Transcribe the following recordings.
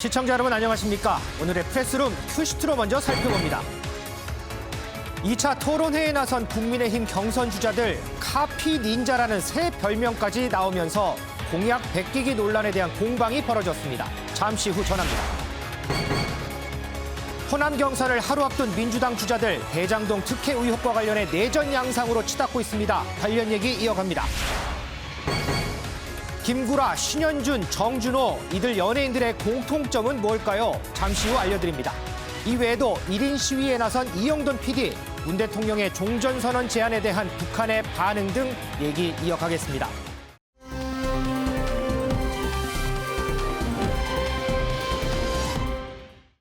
시청자 여러분 안녕하십니까? 오늘의 프레스룸 큐시트로 먼저 살펴봅니다. 2차 토론회에 나선 국민의힘 경선 주자들 카피 닌자라는 새 별명까지 나오면서 공약 베끼기 논란에 대한 공방이 벌어졌습니다. 잠시 후 전합니다. 호남 경선을 하루 앞둔 민주당 주자들 대장동 특혜 의혹과 관련해 내전 양상으로 치닫고 있습니다. 관련 얘기 이어갑니다. 김구라, 신현준, 정준호 이들 연예인들의 공통점은 뭘까요? 잠시 후 알려드립니다. 이외에도 1인 시위에 나선 이영돈 PD, 문 대통령의 종전선언 제안에 대한 북한의 반응 등 얘기 이어가겠습니다.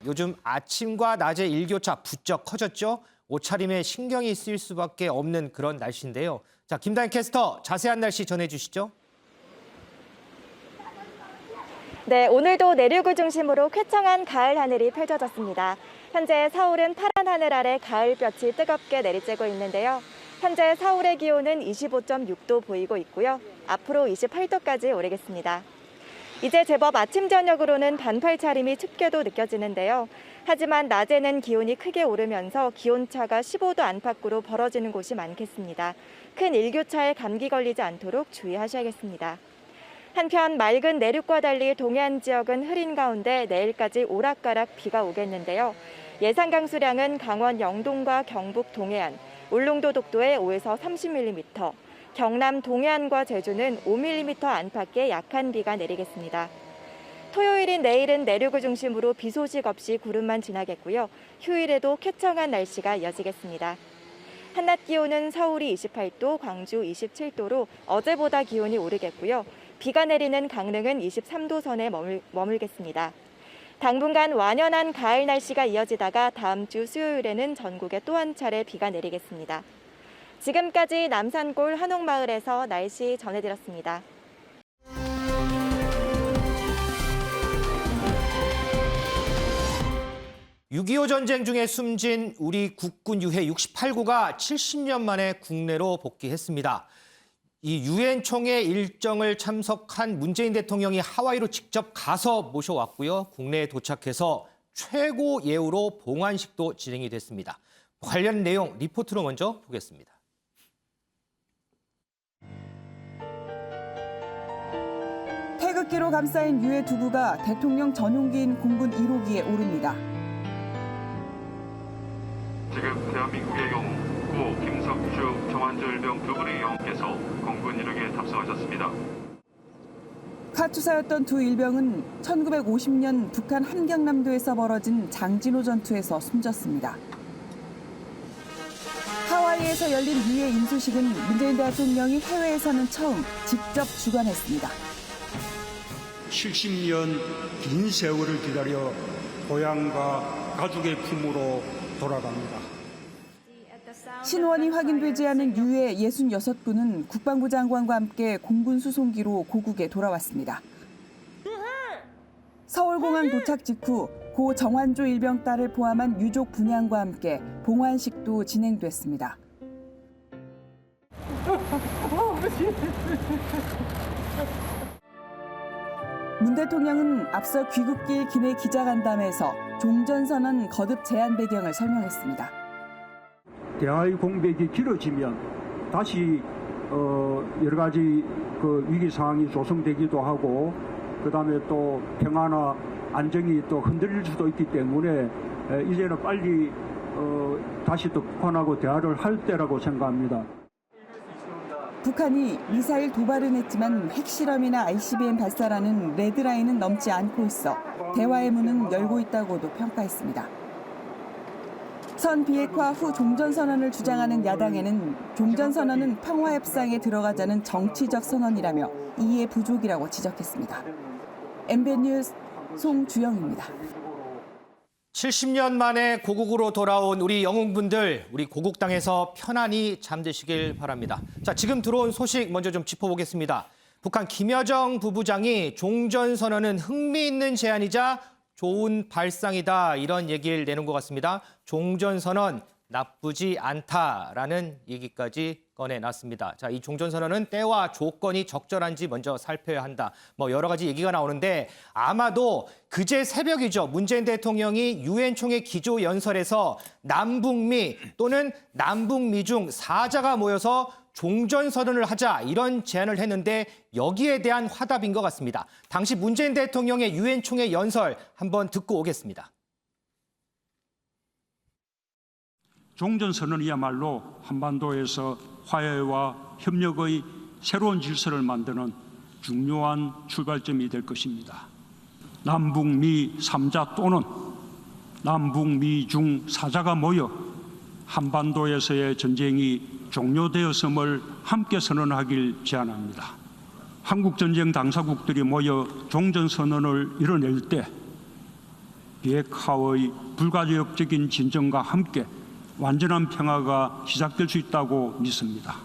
요즘 아침과 낮의 일교차 부쩍 커졌죠? 옷차림에 신경이 쓰일 수밖에 없는 그런 날씨인데요. 자, 김다현 캐스터 자세한 날씨 전해주시죠. 네, 오늘도 내륙을 중심으로 쾌청한 가을 하늘이 펼쳐졌습니다. 현재 서울은 파란 하늘 아래 가을볕이 뜨겁게 내리쬐고 있는데요. 현재 서울의 기온은 25.6도 보이고 있고요. 앞으로 28도까지 오르겠습니다. 이제 제법 아침 저녁으로는 반팔 차림이 춥게도 느껴지는데요. 하지만 낮에는 기온이 크게 오르면서 기온차가 15도 안팎으로 벌어지는 곳이 많겠습니다. 큰 일교차에 감기 걸리지 않도록 주의하셔야겠습니다. 한편 맑은 내륙과 달리 동해안 지역은 흐린 가운데 내일까지 오락가락 비가 오겠는데요. 예상 강수량은 강원 영동과 경북 동해안, 울릉도 독도에 5에서 30mm, 경남 동해안과 제주는 5mm 안팎의 약한 비가 내리겠습니다. 토요일인 내일은 내륙을 중심으로 비 소식 없이 구름만 지나겠고요. 휴일에도 쾌청한 날씨가 이어지겠습니다. 한낮 기온은 서울이 28도, 광주 27도로 어제보다 기온이 오르겠고요. 비가 내리는 강릉은 23도 선에 머물겠습니다. 당분간 완연한 가을 날씨가 이어지다가 다음 주 수요일에는 전국에 또 한 차례 비가 내리겠습니다. 지금까지 남산골 한옥마을에서 날씨 전해드렸습니다. (6.25) 전쟁 중에 숨진 우리 국군 유해 68구가 70년 만에 국내로 복귀했습니다. 이 유엔 총회 일정을 참석한 문재인 대통령이 하와이로 직접 가서 모셔왔고요. 국내에 도착해서 최고 예우로 봉환식도 진행이 됐습니다. 관련 내용 리포트로 먼저 보겠습니다. 태극기로 감싸인 유해 두구가 대통령 전용기인 공군 1호기에 오릅니다. 지금 대한민국의 영웅 고 김석주, 정한조 일병 두 분의 영웅께서 공군 1호기에 탑승하셨습니다. 카투사였던 두 일병은 1950년 북한 함경남도에서 벌어진 장진호 전투에서 숨졌습니다. 하와이에서 열린 유해 인수식은 문재인 대통령이 해외에서는 처음 직접 주관했습니다. 70년 긴 세월을 기다려 고향과 가족의 품으로 돌아갑니다. 신원이 확인되지 않은 유해 66구는 국방부 장관과 함께 공군 수송기로 고국에 돌아왔습니다. 서울공항 도착 직후 고 정환조 일병 딸을 포함한 유족 분향과 함께 봉환식도 진행됐습니다. 문 대통령은 앞서 귀국길 기내 기자간담회에서 종전선언 거듭 제안 배경을 설명했습니다. 대화의 공백이 길어지면 다시 여러 가지 위기 상황이 조성되기도 하고 그다음에 또 평화나 안정이 또 흔들릴 수도 있기 때문에 이제는 빨리 다시 또 북한하고 대화를 할 때라고 생각합니다. 북한이 미사일 도발은 했지만 핵실험이나 ICBM 발사라는 레드라인은 넘지 않고 있어 대화의 문은 열고 있다고도 평가했습니다. 선 비핵화 후 종전선언을 주장하는 야당에는 종전선언은 평화협상에 들어가자는 정치적 선언이라며 이해 부족이라고 지적했습니다. MBN 뉴스 송주영입니다. 70년 만에 고국으로 돌아온 우리 영웅분들, 우리 고국 땅에서 편안히 잠드시길 바랍니다. 자, 지금 들어온 소식 먼저 좀 짚어보겠습니다. 북한 김여정 부부장이 종전선언은 흥미있는 제안이자 좋은 발상이다 이런 얘기를 내는 것 같습니다. 종전선언 나쁘지 않다라는 얘기까지 꺼내놨습니다. 자, 이 종전선언은 때와 조건이 적절한지 먼저 살펴야 한다. 뭐 여러 가지 얘기가 나오는데 아마도 그제 새벽이죠. 문재인 대통령이 유엔 총회 기조 연설에서 남북미 또는 남북미 중 4자가 모여서 종전선언을 하자 이런 제안을 했는데 여기에 대한 화답인 것 같습니다. 당시 문재인 대통령의 유엔 총회 연설 한번 듣고 오겠습니다. 종전선언이야말로 한반도에서 화해와 협력의 새로운 질서를 만드는 중요한 출발점이 될 것입니다. 남북미 3자 또는 남북미 중 4자가 모여 한반도에서의 전쟁이 종료되었음을 함께 선언하길 제안합니다. 한국전쟁 당사국들이 모여 종전선언을 이뤄낼 때 비핵화의 불가역적인 진정과 함께 완전한 평화가 시작될 수 있다고 믿습니다.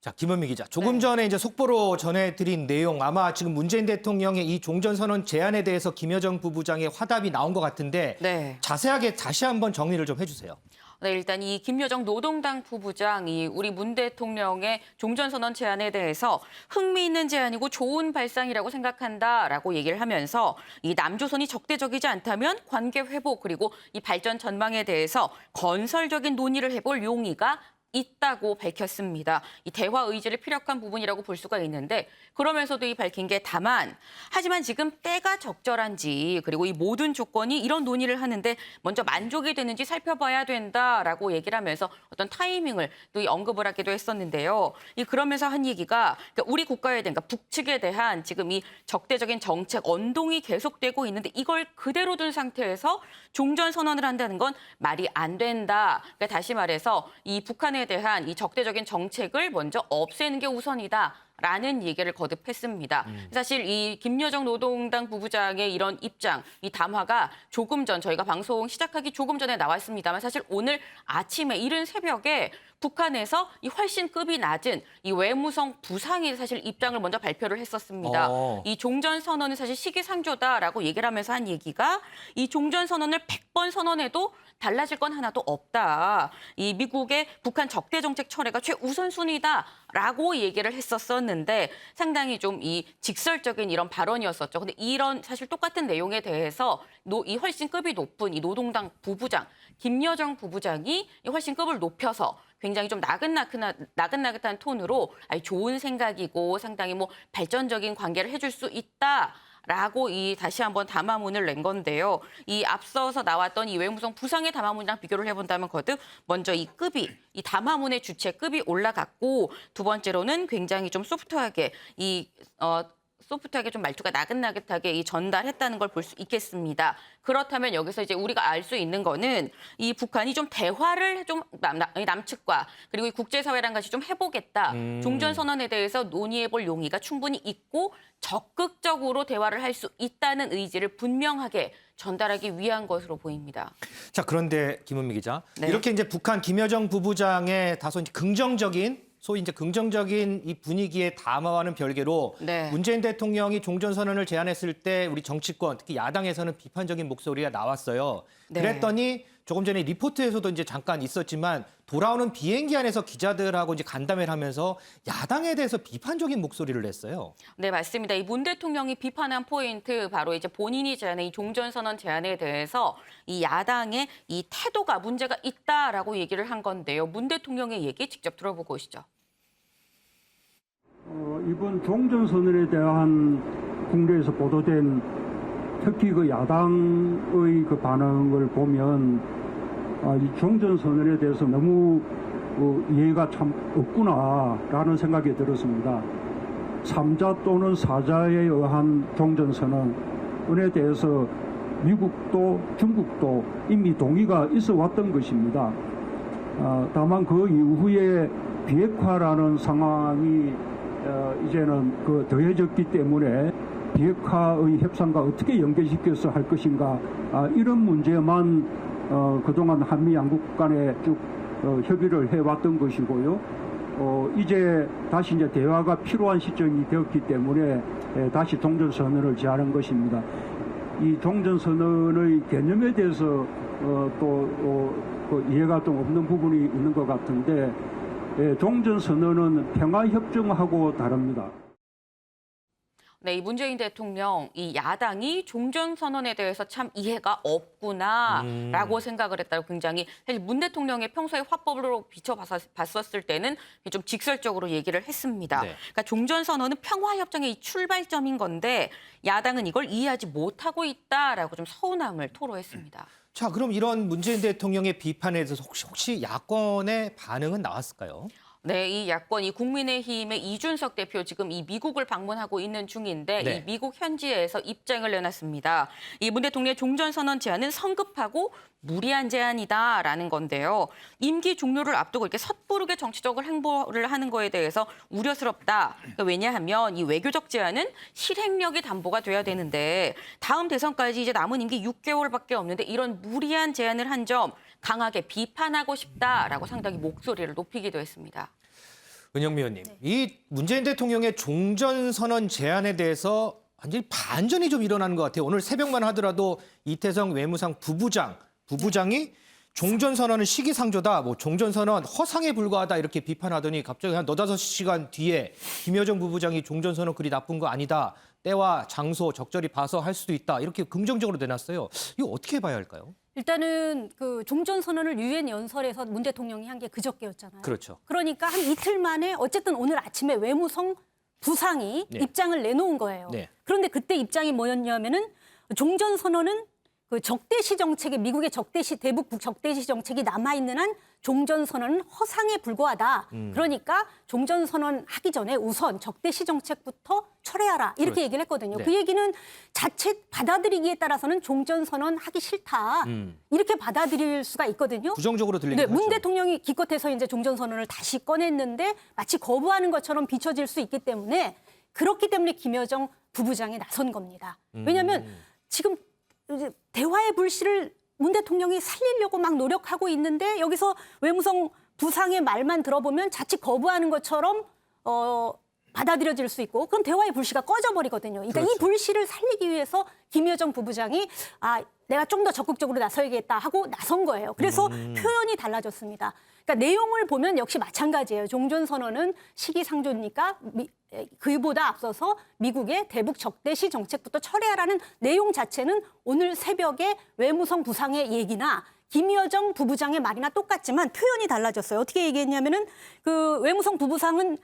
자, 김은미 기자. 조금 전에 이제 속보로 전해드린 내용 아마 지금 문재인 대통령의 이 종전선언 제안에 대해서 김여정 부부장의 화답이 나온 것 같은데 네. 자세하게 다시 한번 정리를 좀 해주세요. 네, 일단 이 김여정 노동당 부부장이 우리 문 대통령의 종전선언 제안에 대해서 흥미있는 제안이고 좋은 발상이라고 생각한다라고 얘기를 하면서 이 남조선이 적대적이지 않다면 관계 회복 그리고 이 발전 전망에 대해서 건설적인 논의를 해볼 용의가 있다고 밝혔습니다. 이 대화 의지를 피력한 부분이라고 볼 수가 있는데 그러면서도 이 밝힌 게 다만 하지만 지금 때가 적절한지 그리고 이 모든 조건이 이런 논의를 하는데 먼저 만족이 되는지 살펴봐야 된다라고 얘기를 하면서 어떤 타이밍을 또 언급을 하기도 했었는데요. 그러면서 한 얘기가 그러니까 우리 국가에 대한 그러니까 북측에 대한 지금 이 적대적인 정책 언동이 계속되고 있는데 이걸 그대로 둔 상태에서 종전 선언을 한다는 건 말이 안 된다. 그러니까 다시 말해서 이 북한에 대한 이 적대적인 정책을 먼저 없애는 게 우선이다라는 얘기를 거듭했습니다. 사실 이 김여정 노동당 부부장의 이런 입장, 이 담화가 조금 전 저희가 방송 시작하기 조금 전에 나왔습니다만 사실 오늘 아침에 이른 새벽에 북한에서 이 훨씬 급이 낮은 이 외무성 부상이 사실 입장을 먼저 발표를 했었습니다. 이 종전 선언은 사실 시기상조다라고 얘기를 하면서 한 얘기가 이 종전 선언을 100번 선언해도 달라질 건 하나도 없다. 이 미국의 북한 적대 정책 철회가 최우선순위다라고 얘기를 했었는데 상당히 좀 이 직설적인 이런 발언이었었죠. 근데 이런 사실 똑같은 내용에 대해서 이 훨씬 급이 높은 이 노동당 부부장 김여정 부부장이 훨씬 급을 높여서 굉장히 좀 나긋나긋한 톤으로 좋은 생각이고 상당히 뭐 발전적인 관계를 해줄 수 있다. 라고 다시 한번 담화문을 낸 건데요. 이 앞서서 나왔던 이 외무성 부상의 담화문이랑 비교를 해본다면 거듭 먼저 이 담화문의 주체급이 올라갔고 두 번째로는 굉장히 좀 소프트하게 좀 말투가 나긋나긋하게 전달했다는 걸 볼 수 있겠습니다. 그렇다면 여기서 이제 우리가 알 수 있는 거는 이 북한이 좀 대화를 좀 남측과 그리고 이 국제사회랑 같이 좀 해보겠다. 종전선언에 대해서 논의해볼 용의가 충분히 있고 적극적으로 대화를 할 수 있다는 의지를 분명하게 전달하기 위한 것으로 보입니다. 자, 그런데 김은미 기자, 네. 이렇게 이제 북한 김여정 부부장의 다소 이제 소위 이제 긍정적인 이 분위기의 담화와는 별개로 네. 문재인 대통령이 종전선언을 제안했을 때 우리 정치권, 특히 야당에서는 비판적인 목소리가 나왔어요. 네. 그랬더니 조금 전에 리포트에서도 이제 잠깐 있었지만 돌아오는 비행기 안에서 기자들하고 이제 간담회를 하면서 야당에 대해서 비판적인 목소리를 냈어요. 네, 맞습니다. 이 문 대통령이 비판한 포인트 바로 이제 본인이 제안한 이 종전선언 제안에 대해서 이 야당의 이 태도가 문제가 있다라고 얘기를 한 건데요. 문 대통령의 얘기 직접 들어보고 오시죠. 이번 종전선언에 대한 국내에서 보도된 특히 그 야당의 그 반응을 보면 이 종전선언에 대해서 너무 이해가 참 없구나라는 생각이 들었습니다. 3자 또는 4자에 의한 종전선언에 대해서 미국도 중국도 이미 동의가 있어 왔던 것입니다. 다만 그 이후에 비핵화라는 상황이 이제는 더해졌기 때문에 비핵화의 협상과 어떻게 연계시켜서 할 것인가 이런 문제만 그동안 한미 양국 간에 쭉 협의를 해왔던 것이고요. 이제 다시 이제 대화가 필요한 시점이 되었기 때문에 다시 종전선언을 제안한 것입니다. 이 종전선언의 개념에 대해서 그 이해가 좀 없는 부분이 있는 것 같은데 종전선언은 평화협정하고 다릅니다. 네, 이 문재인 대통령, 이 야당이 종전선언에 대해서 참 이해가 없구나라고 생각을 했다고 굉장히 사실 문 대통령의 평소의 화법으로 비춰봤었을 때는 좀 직설적으로 얘기를 했습니다. 네. 그러니까 종전선언은 평화협정의 이 출발점인 건데 야당은 이걸 이해하지 못하고 있다라고 좀 서운함을 토로했습니다. 자, 그럼 이런 문재인 대통령의 비판에 대해서 혹시 야권의 반응은 나왔을까요? 네, 이 야권, 이 국민의힘의 이준석 대표 지금 이 미국을 방문하고 있는 중인데 네. 이 미국 현지에서 입장을 내놨습니다. 이 문 대통령의 종전선언 제안은 성급하고 무리한 제안이다라는 건데요. 임기 종료를 앞두고 이렇게 섣부르게 정치적으로 행보를 하는 거에 대해서 우려스럽다. 그러니까 왜냐하면 이 외교적 제안은 실행력이 담보가 돼야 되는데 다음 대선까지 이제 남은 임기 6개월밖에 없는데 이런 무리한 제안을 한 점 강하게 비판하고 싶다라고 상당히 목소리를 높이기도 했습니다. 은영미 의원님, 이 문재인 대통령의 종전선언 제안에 대해서 완전히 반전이 좀 일어나는 것 같아요. 오늘 새벽만 하더라도 이태성 외무상 부부장이 종전선언은 시기상조다, 뭐 종전선언 허상에 불과하다 이렇게 비판하더니 갑자기 한 4-5시간 뒤에 김여정 부부장이 종전선언 그리 나쁜 거 아니다. 때와 장소 적절히 봐서 할 수도 있다. 이렇게 긍정적으로 내놨어요. 이거 어떻게 봐야 할까요? 일단은 그 종전선언을 유엔 연설에서 문 대통령이 한 게 그저께였잖아요. 그렇죠. 그러니까 한 이틀 만에 어쨌든 오늘 아침에 외무성 부상이 네. 입장을 내놓은 거예요. 네. 그런데 그때 입장이 뭐였냐면은 종전선언은 그 적대시 정책에 미국의 대북 적대시 정책이 남아있는 한 종전선언은 허상에 불과하다. 그러니까 종전선언 하기 전에 우선 적대시 정책부터 철회하라. 이렇게 그렇죠. 얘기를 했거든요. 네. 그 얘기는 자칫 받아들이기에 따라서는 종전선언 하기 싫다. 이렇게 받아들일 수가 있거든요. 부정적으로 들리긴 네, 하죠. 문 대통령이 기껏해서 이제 종전선언을 다시 꺼냈는데 마치 거부하는 것처럼 비춰질 수 있기 때문에 그렇기 때문에 김여정 부부장이 나선 겁니다. 왜냐하면 지금 이제 대화의 불씨를 문 대통령이 살리려고 막 노력하고 있는데 여기서 외무성 부상의 말만 들어보면 자칫 거부하는 것처럼 받아들여질 수 있고 그럼 대화의 불씨가 꺼져버리거든요. 그러니까 그렇죠. 이 불씨를 살리기 위해서 김여정 부부장이 내가 좀 더 적극적으로 나서야겠다 하고 나선 거예요. 그래서 표현이 달라졌습니다. 그러니까 내용을 보면 역시 마찬가지예요. 종전선언은 시기상조니까 그보다 앞서서 미국의 대북 적대시 정책부터 철회하라는 내용 자체는 오늘 새벽에 외무성 부상의 얘기나 김여정 부부장의 말이나 똑같지만 표현이 달라졌어요. 어떻게 얘기했냐면은 그 외무성 부상은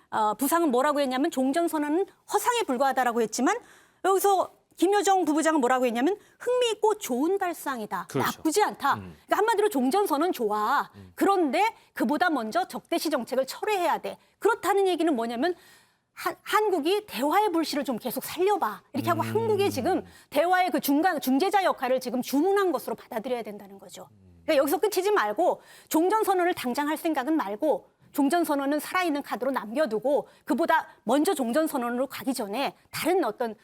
뭐라고 했냐면 종전선언은 허상에 불과하다라고 했지만 여기서 김여정 부부장은 뭐라고 했냐면 흥미있고 좋은 발상이다. 그렇죠. 나쁘지 않다. 그러니까 한마디로 종전선언 좋아. 그런데 그보다 먼저 적대시 정책을 철회해야 돼. 그렇다는 얘기는 뭐냐면 한국이 대화의 불씨를 좀 계속 살려봐. 이렇게 하고 한국이 지금 대화의 그 중재자 역할을 지금 주문한 것으로 받아들여야 된다는 거죠. 그러니까 여기서 끝이지 말고 종전선언을 당장 할 생각은 말고 종전선언은 살아있는 카드로 남겨두고 그보다 먼저 종전선언으로 가기 전에 다른 어떤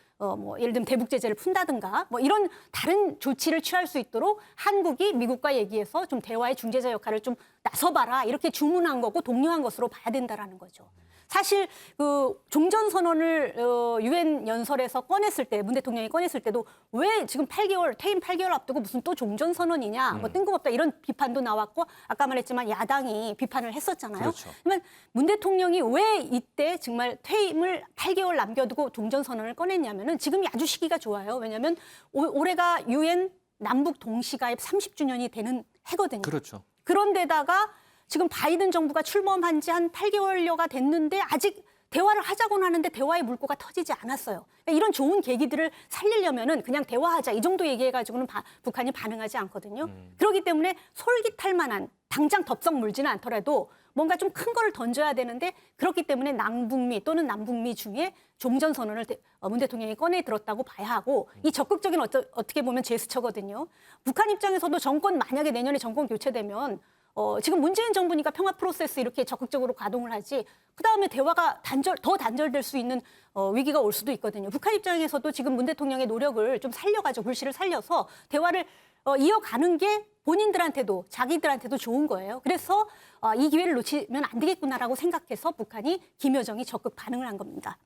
예를 들면 대북 제재를 푼다든가 뭐 이런 다른 조치를 취할 수 있도록 한국이 미국과 얘기해서 좀 대화의 중재자 역할을 좀 나서봐라 이렇게 주문한 거고 독려한 것으로 봐야 된다라는 거죠. 사실 그 종전선언을 유엔 연설에서 꺼냈을 때 문 대통령이 꺼냈을 때도 왜 지금 퇴임 8개월 앞두고 무슨 또 종전선언이냐 뭐 뜬금없다 이런 비판도 나왔고 아까 말했지만 야당이 비판을 했었잖아요. 그렇죠. 그러면 문 대통령이 왜 이때 정말 퇴임을 8개월 남겨두고 종전선언을 꺼냈냐면은 지금 아주 시기가 좋아요. 왜냐하면 올해가 유엔 남북 동시가입 30주년이 되는 해거든요. 그렇죠. 그런데다가 지금 바이든 정부가 출범한 지 한 8개월여가 됐는데 아직 대화를 하자고는 하는데 대화의 물꼬가 터지지 않았어요. 그러니까 이런 좋은 계기들을 살리려면은 그냥 대화하자 이 정도 얘기해가지고는 북한이 반응하지 않거든요. 그렇기 때문에 솔깃할 만한 당장 덥석 물지는 않더라도 뭔가 좀 큰 거를 던져야 되는데 그렇기 때문에 남북미 또는 남북미 중에 종전선언을 문 대통령이 꺼내 들었다고 봐야 하고 이 적극적인 어떻게 보면 제스처거든요. 북한 입장에서도 만약에 내년에 정권 교체되면 지금 문재인 정부니까 평화 프로세스 이렇게 적극적으로 가동을 하지 그다음에 대화가 더 단절될 수 있는 위기가 올 수도 있거든요. 북한 입장에서도 지금 문 대통령의 노력을 좀 살려가지고 불씨를 살려서 대화를 이어가는 게 본인들한테도 자기들한테도 좋은 거예요. 그래서 이 기회를 놓치면 안 되겠구나라고 생각해서 북한이 김여정이 적극 반응을 한 겁니다.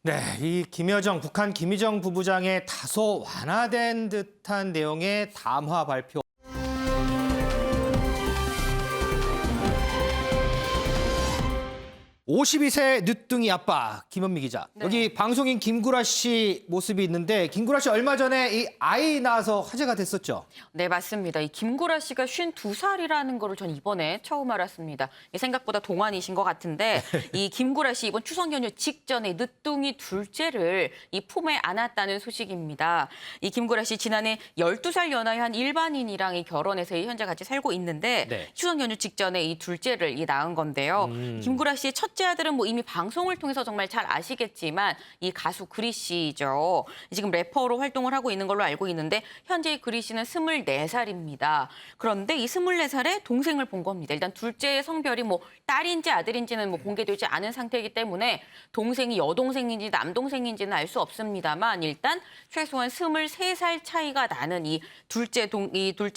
네, 이 북한 김여정 부부장의 다소 완화된 듯한 내용의 담화 발표. 52세 늦둥이 아빠 김원미 기자. 네. 여기 방송인 김구라 씨 모습이 있는데 김구라 씨 얼마 전에 이 아이 낳아서 화제가 됐었죠. 네, 맞습니다. 이 김구라 씨가 52살이라는 거를 전 이번에 처음 알았습니다. 생각보다 동안이신 것 같은데 이 김구라 씨 이번 추석 연휴 직전에 늦둥이 둘째를 이 품에 안았다는 소식입니다. 이 김구라 씨 지난해 12살 연하의 한 일반인이랑 이 결혼해서 현재 같이 살고 있는데 네. 추석 연휴 직전에 이 둘째를 낳은 건데요. 김구라 씨의 첫째 아들은 뭐 이미 방송을 통해서 정말 잘 아시겠지만 이 가수 그리 씨죠. 지금 래퍼로 활동을 하고 있는 걸로 알고 있는데 현재 이 그리 씨는 24살입니다. 그런데 이 24살에 동생을 본 겁니다. 일단 둘째의 성별이 뭐 딸인지 아들인지는 뭐 공개되지 않은 상태이기 때문에 동생이 여동생인지 남동생인지는 알 수 없습니다만 일단 최소한 23살 차이가 나는 이 둘째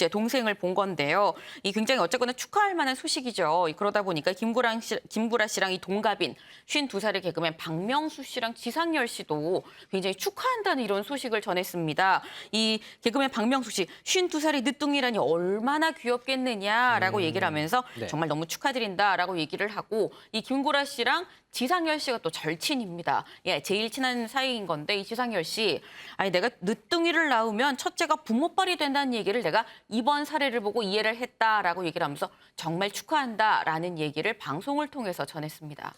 동생을 본 건데요. 이 굉장히 어쨌거나 축하할 만한 소식이죠. 그러다 보니까 김구라 씨랑 이 동갑인 52살의 개그맨 박명수 씨랑 지상열 씨도 굉장히 축하한다는 이런 소식을 전했습니다. 이 개그맨 박명수 씨 52살의 늦둥이라니 얼마나 귀엽겠느냐라고 얘기를 하면서 네. 정말 너무 축하드린다라고 얘기를 하고 이 김구라 씨랑 지상열 씨가 또 절친입니다. 예, 제일 친한 사이인 건데 이 지상열 씨, 아니 내가 늦둥이를 낳으면 첫째가 부모빨이 된다는 얘기를 내가 이번 사례를 보고 이해를 했다라고 얘기를 하면서 정말 축하한다라는 얘기를 방송을 통해서 전했습니다.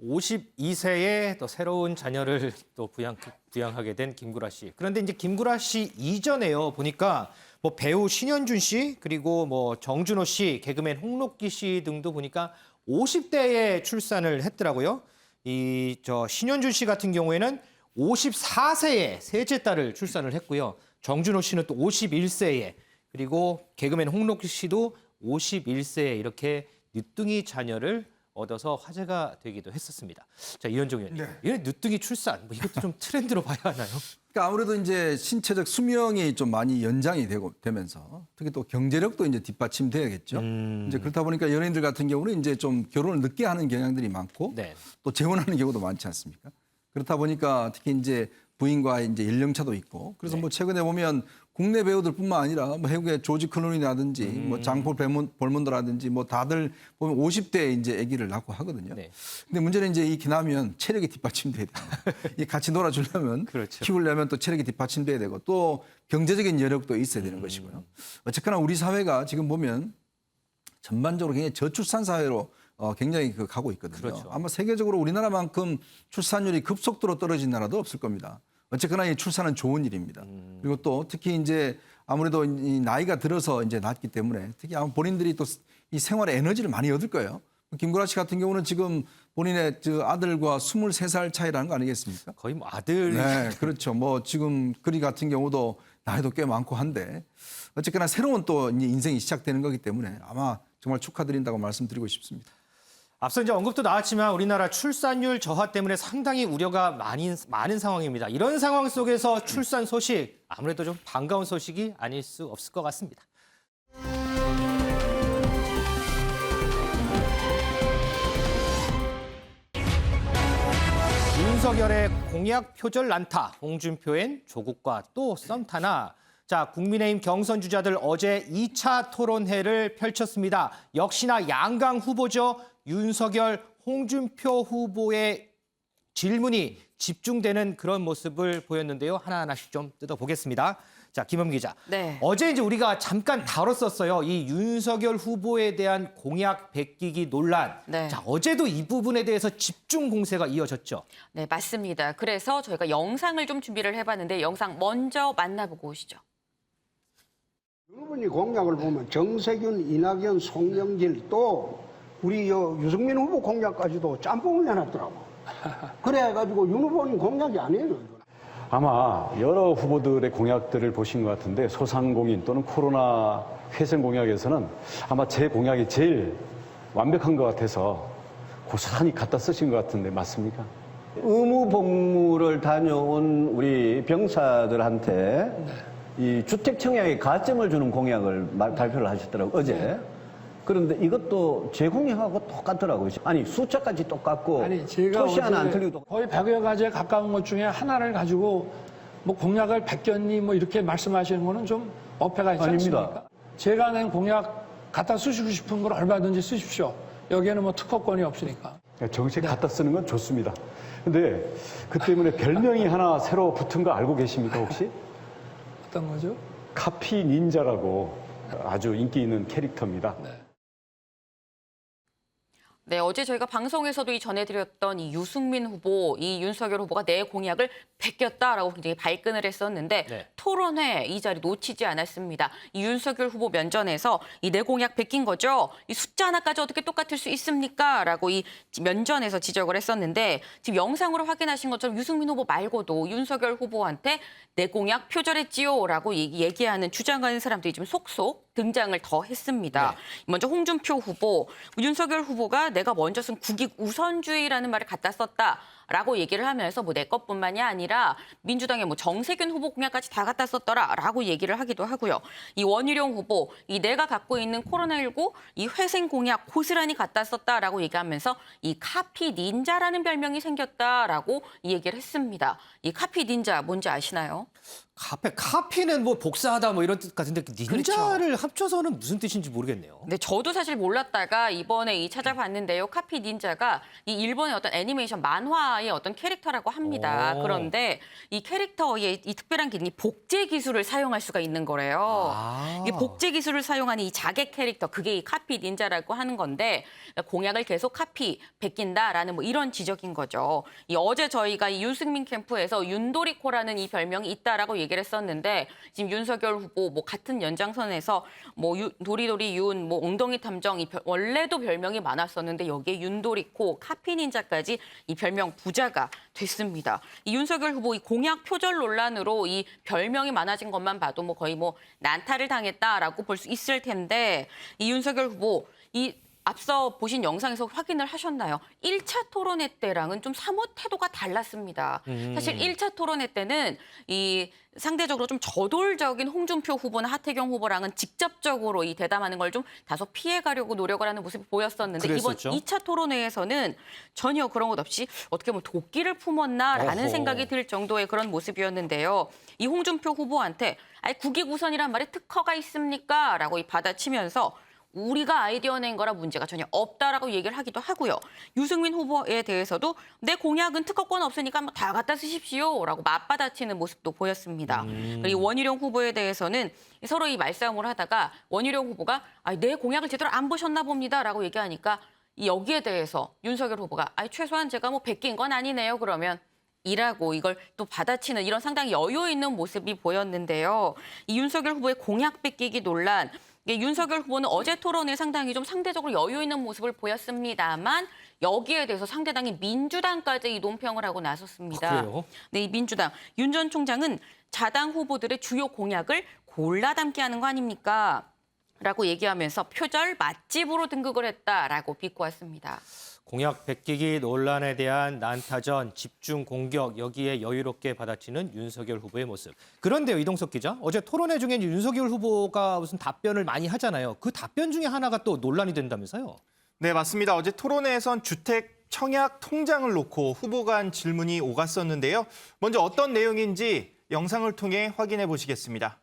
52세에 또 새로운 자녀를 또 부양하게 된 김구라 씨. 그런데 이제 김구라 씨 이전에요. 보니까 뭐 배우 신현준 씨 그리고 뭐 정준호 씨, 개그맨 홍록기 씨 등도 보니까 50대에 출산을 했더라고요. 신현준 씨 같은 경우에는 54세에 셋째 딸을 출산을 했고요. 정준호 씨는 또 51세에 그리고 개그맨 홍록기 씨도 51세에 이렇게 늦둥이 자녀를 얻어서 화제가 되기도 했었습니다. 자, 이현종 의원님. 이런 늦둥이 출산, 뭐 이것도 좀 트렌드로 봐야 하나요? 그러니까 아무래도 이제 신체적 수명이 좀 많이 연장이 되면서 특히 또 경제력도 이제 뒷받침돼야겠죠. 이제 그렇다 보니까 연예인들 같은 경우는 이제 좀 결혼을 늦게 하는 경향들이 많고 네. 또 재혼하는 경우도 많지 않습니까? 그렇다 보니까 특히 이제 부인과 이제 연령차도 있고 그래서 뭐 최근에 보면 국내 배우들뿐만 아니라 뭐 외국의 조지 클루니라든지 뭐 장폴 볼몬드라든지 뭐 다들 보면 50대에 이제 아기를 낳고 하거든요. 네. 근데 문제는 이제 이렇게 나면 체력이 뒷받침돼야 돼요. 이 같이 놀아주려면 그렇죠. 키우려면 또 체력이 뒷받침돼야 되고 또 경제적인 여력도 있어야 되는 것이고요. 어쨌거나 우리 사회가 지금 보면 전반적으로 굉장히 저출산 사회로 굉장히 가고 있거든요. 그렇죠. 아마 세계적으로 우리나라만큼 출산율이 급속도로 떨어진 나라도 없을 겁니다. 어쨌거나 이 출산은 좋은 일입니다. 그리고 또 특히 이제 아무래도 이 나이가 들어서 이제 낳기 때문에 특히 아마 본인들이 또 이 생활에 에너지를 많이 얻을 거예요. 김구라 씨 같은 경우는 지금 본인의 아들과 23살 차이라는 거 아니겠습니까? 거의 뭐 아들. 네, 그렇죠. 뭐 지금 그리 같은 경우도 나이도 꽤 많고 한데 어쨌거나 새로운 또 인생이 시작되는 거기 때문에 아마 정말 축하드린다고 말씀드리고 싶습니다. 앞서 이제 언급도 나왔지만 우리나라 출산율 저하 때문에 상당히 우려가 많은 상황입니다. 이런 상황 속에서 출산 소식, 아무래도 좀 반가운 소식이 아닐 수 없을 것 같습니다. 윤석열의 공약 표절 난타, 홍준표엔 조국과 또 썸타나. 자, 국민의힘 경선 주자들 어제 2차 토론회를 펼쳤습니다. 역시나 양강 후보죠. 윤석열, 홍준표 후보의 질문이 집중되는 그런 모습을 보였는데요. 하나하나씩 좀 뜯어보겠습니다. 자, 김원미 기자. 네. 어제 이제 우리가 잠깐 다뤘었어요. 이 윤석열 후보에 대한 공약 베끼기 논란. 네. 자, 어제도 이 부분에 대해서 집중 공세가 이어졌죠. 네, 맞습니다. 그래서 저희가 영상을 좀 준비를 해봤는데 영상 먼저 만나보고 오시죠. 여러분이 공약을 보면 정세균, 이낙연, 송영길 또 우리 유승민 후보 공약까지도 짬뽕을 내놨더라고. 그래가지고 윤 후보는 공약이 아니에요. 아마 여러 후보들의 공약들을 보신 것 같은데 소상공인 또는 코로나 회생 공약에서는 아마 제 공약이 제일 완벽한 것 같아서 고스란히 갖다 쓰신 것 같은데 맞습니까? 의무 복무를 다녀온 우리 병사들한테 이 주택 청약에 가점을 주는 공약을 발표를 하셨더라고요, 어제. 그런데 이것도 제 공약하고 똑같더라고요. 아니, 숫자까지 똑같고, 토시 하나 안 틀리고. 거의 100여 가지에 가까운 것 중에 하나를 가지고 뭐 공약을 베꼈니 뭐 이렇게 말씀하시는 거는 좀 어폐가 있지 않습니까? 아닙니다. 제가 낸 공약 갖다 쓰시고 싶은 걸 얼마든지 쓰십시오. 여기에는 뭐 특허권이 없으니까. 정책 갖다 쓰는 건 좋습니다. 근데 그 때문에 별명이 하나 새로 붙은 거 알고 계십니까, 혹시? 어떤 거죠? 카피 닌자라고 아주 인기 있는 캐릭터입니다. 네, 어제 저희가 방송에서도 전해드렸던 이 유승민 후보, 이 윤석열 후보가 내 공약을 베꼈다라고 굉장히 발끈을 했었는데 네. 토론회 이 자리 놓치지 않았습니다. 이 윤석열 후보 면전에서 이 내 공약 베낀 거죠. 이 숫자 하나까지 어떻게 똑같을 수 있습니까? 라고 이 면전에서 지적을 했었는데 지금 영상으로 확인하신 것처럼 유승민 후보 말고도 윤석열 후보한테 내 공약 표절했지요 라고 얘기하는 주장하는 사람들이 좀 속속 등장을 더 했습니다. 네. 먼저 홍준표 후보, 윤석열 후보가 내가 먼저 쓴 국익 우선주의라는 말을 갖다 썼다라고 얘기를 하면서 뭐 내 것뿐만이 아니라 민주당의 뭐 정세균 후보 공약까지 다 갖다 썼더라라고 얘기를 하기도 하고요. 이 원희룡 후보, 이 내가 갖고 있는 코로나19 이 회생 공약 고스란히 갖다 썼다라고 얘기하면서 이 카피 닌자라는 별명이 생겼다라고 이 얘기를 했습니다. 이 카피 닌자 뭔지 아시나요? 카피는 뭐 복사하다 뭐 이런 뜻 같은데 닌자를 합쳐서는 무슨 뜻인지 모르겠네요. 네, 저도 사실 몰랐다가 이번에 찾아봤는데요. 카피 닌자가 이 일본의 어떤 애니메이션 만화의 어떤 캐릭터라고 합니다. 오. 그런데 이 캐릭터의 이 특별한 기능이 복제 기술을 사용할 수가 있는 거래요. 아. 이 복제 기술을 사용하는 이 자객 캐릭터, 그게 이 카피 닌자라고 하는 건데 공약을 계속 베낀다라는 뭐 이런 지적인 거죠. 이 어제 저희가 이 윤승민 캠프에서 윤도리코라는 이 별명이 있다라고 얘기를 했었는데 지금 윤석열 후보 뭐 같은 연장선에서 뭐 도리도리 윤, 뭐 엉덩이 탐정 원래도 별명이 많았었는데 여기에 윤도리코, 카피닌자까지 이 별명 부자가 됐습니다. 이 윤석열 후보 이 공약 표절 논란으로 이 별명이 많아진 것만 봐도 뭐 거의 뭐 난타를 당했다라고 볼 수 있을 텐데 이 윤석열 후보 이 앞서 보신 영상에서 확인을 하셨나요? 1차 토론회 때랑은 좀 사뭇 태도가 달랐습니다. 사실 1차 토론회 때는 이 상대적으로 좀 저돌적인 홍준표 후보나 하태경 후보랑은 직접적으로 이 대담하는 걸 좀 다소 피해가려고 노력을 하는 모습이 보였었는데 그랬었죠. 이번 2차 토론회에서는 전혀 그런 것 없이 어떻게 보면 도끼를 품었나라는 어허. 생각이 들 정도의 그런 모습이었는데요. 이 홍준표 후보한테 아니 국익 우선이란 말에 특허가 있습니까? 라고 이 받아치면서 우리가 아이디어 낸 거라 문제가 전혀 없다라고 얘기를 하기도 하고요. 유승민 후보에 대해서도 내 공약은 특허권 없으니까 뭐 다 갖다 쓰십시오라고 맞받아치는 모습도 보였습니다. 그리고 원희룡 후보에 대해서는 서로 이 말싸움을 하다가 원희룡 후보가 내 공약을 제대로 안 보셨나 봅니다라고 얘기하니까 여기에 대해서 윤석열 후보가 최소한 제가 뭐 베낀 건 아니네요. 그러면 이라고 이걸 또 받아치는 이런 상당히 여유 있는 모습이 보였는데요. 이 윤석열 후보의 공약 뺏기기 논란. 윤석열 후보는 어제 토론에 상당히 좀 상대적으로 여유 있는 모습을 보였습니다만 여기에 대해서 상대당인 민주당까지 이 논평을 하고 나섰습니다. 그래요? 네, 이 민주당 윤 전 총장은 자당 후보들의 주요 공약을 골라 담게 하는 거 아닙니까? 라고 얘기하면서 표절 맛집으로 등극을 했다라고 비꼬았습니다. 공약 베끼기 논란에 대한 난타전, 집중 공격, 여기에 여유롭게 받아치는 윤석열 후보의 모습. 그런데요, 이동석 기자, 어제 토론회 중에 윤석열 후보가 무슨 답변을 많이 하잖아요. 그 답변 중에 하나가 또 논란이 된다면서요? 네, 맞습니다. 어제 토론회에선 주택 청약 통장을 놓고 후보 간 질문이 오갔었는데요. 먼저 어떤 내용인지 영상을 통해 확인해 보시겠습니다.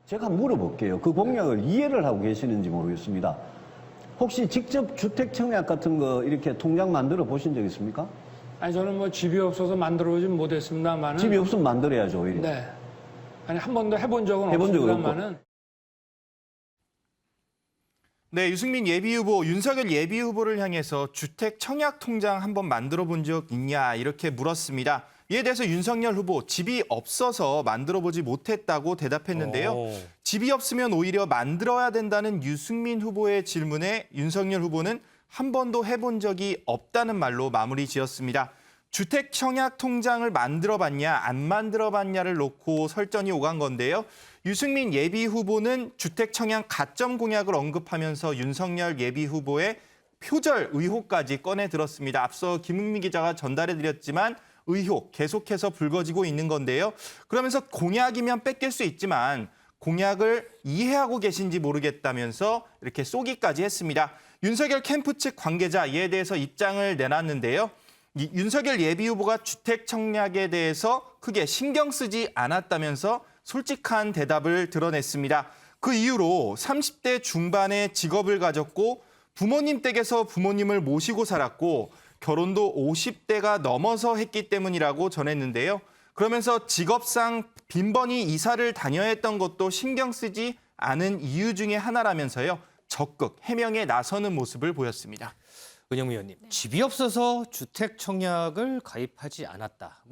제가 물어볼게요. 그 공약을 이해를 하고 계시는지 모르겠습니다. 혹시 직접 주택 청약 같은 거 이렇게 통장 만들어 보신 적 있습니까? 아니 저는 뭐 집이 없어서 만들어보진 못했습니다만은 집이 없으면 만들어야죠, 오히려. 네. 아니 한 번도 해본 적은 해본 적은 없습니다만은. 네, 유승민 예비후보, 윤석열 예비후보를 향해서 주택 청약 통장 한번 만들어 본 적 있냐 이렇게 물었습니다. 이에 대해서 윤석열 후보 집이 없어서 만들어보지 못했다고 대답했는데요. 집이 없으면 오히려 만들어야 된다는 유승민 후보의 질문에 윤석열 후보는 한 번도 해본 적이 없다는 말로 마무리 지었습니다. 주택 청약 통장을 만들어봤냐 안 만들어봤냐를 놓고 설전이 오간 건데요. 유승민 예비 후보는 주택 청약 가점 공약을 언급하면서 윤석열 예비 후보의 표절 의혹까지 꺼내 들었습니다. 앞서 김은미 기자가 전달해드렸지만 의혹 계속해서 불거지고 있는 건데요. 그러면서 공약이면 뺏길 수 있지만 공약을 이해하고 계신지 모르겠다면서 이렇게 쏘기까지 했습니다. 윤석열 캠프 측 관계자 이에 대해서 입장을 내놨는데요. 윤석열 예비 후보가 주택 청약에 대해서 크게 신경 쓰지 않았다면서 솔직한 대답을 드러냈습니다. 그 이후로 30대 중반의 직업을 가졌고 부모님 댁에서 부모님을 모시고 살았고 결혼도 50대가 넘어서 했기 때문이라고 전했는데요. 그러면서 직업상 빈번히 이사를 다녀야 했던 것도 신경 쓰지 않은 이유 중에 하나라면서요. 적극 해명에 나서는 모습을 보였습니다. 은영미 의원님, 집이 없어서 주택 청약을 가입하지 않았다.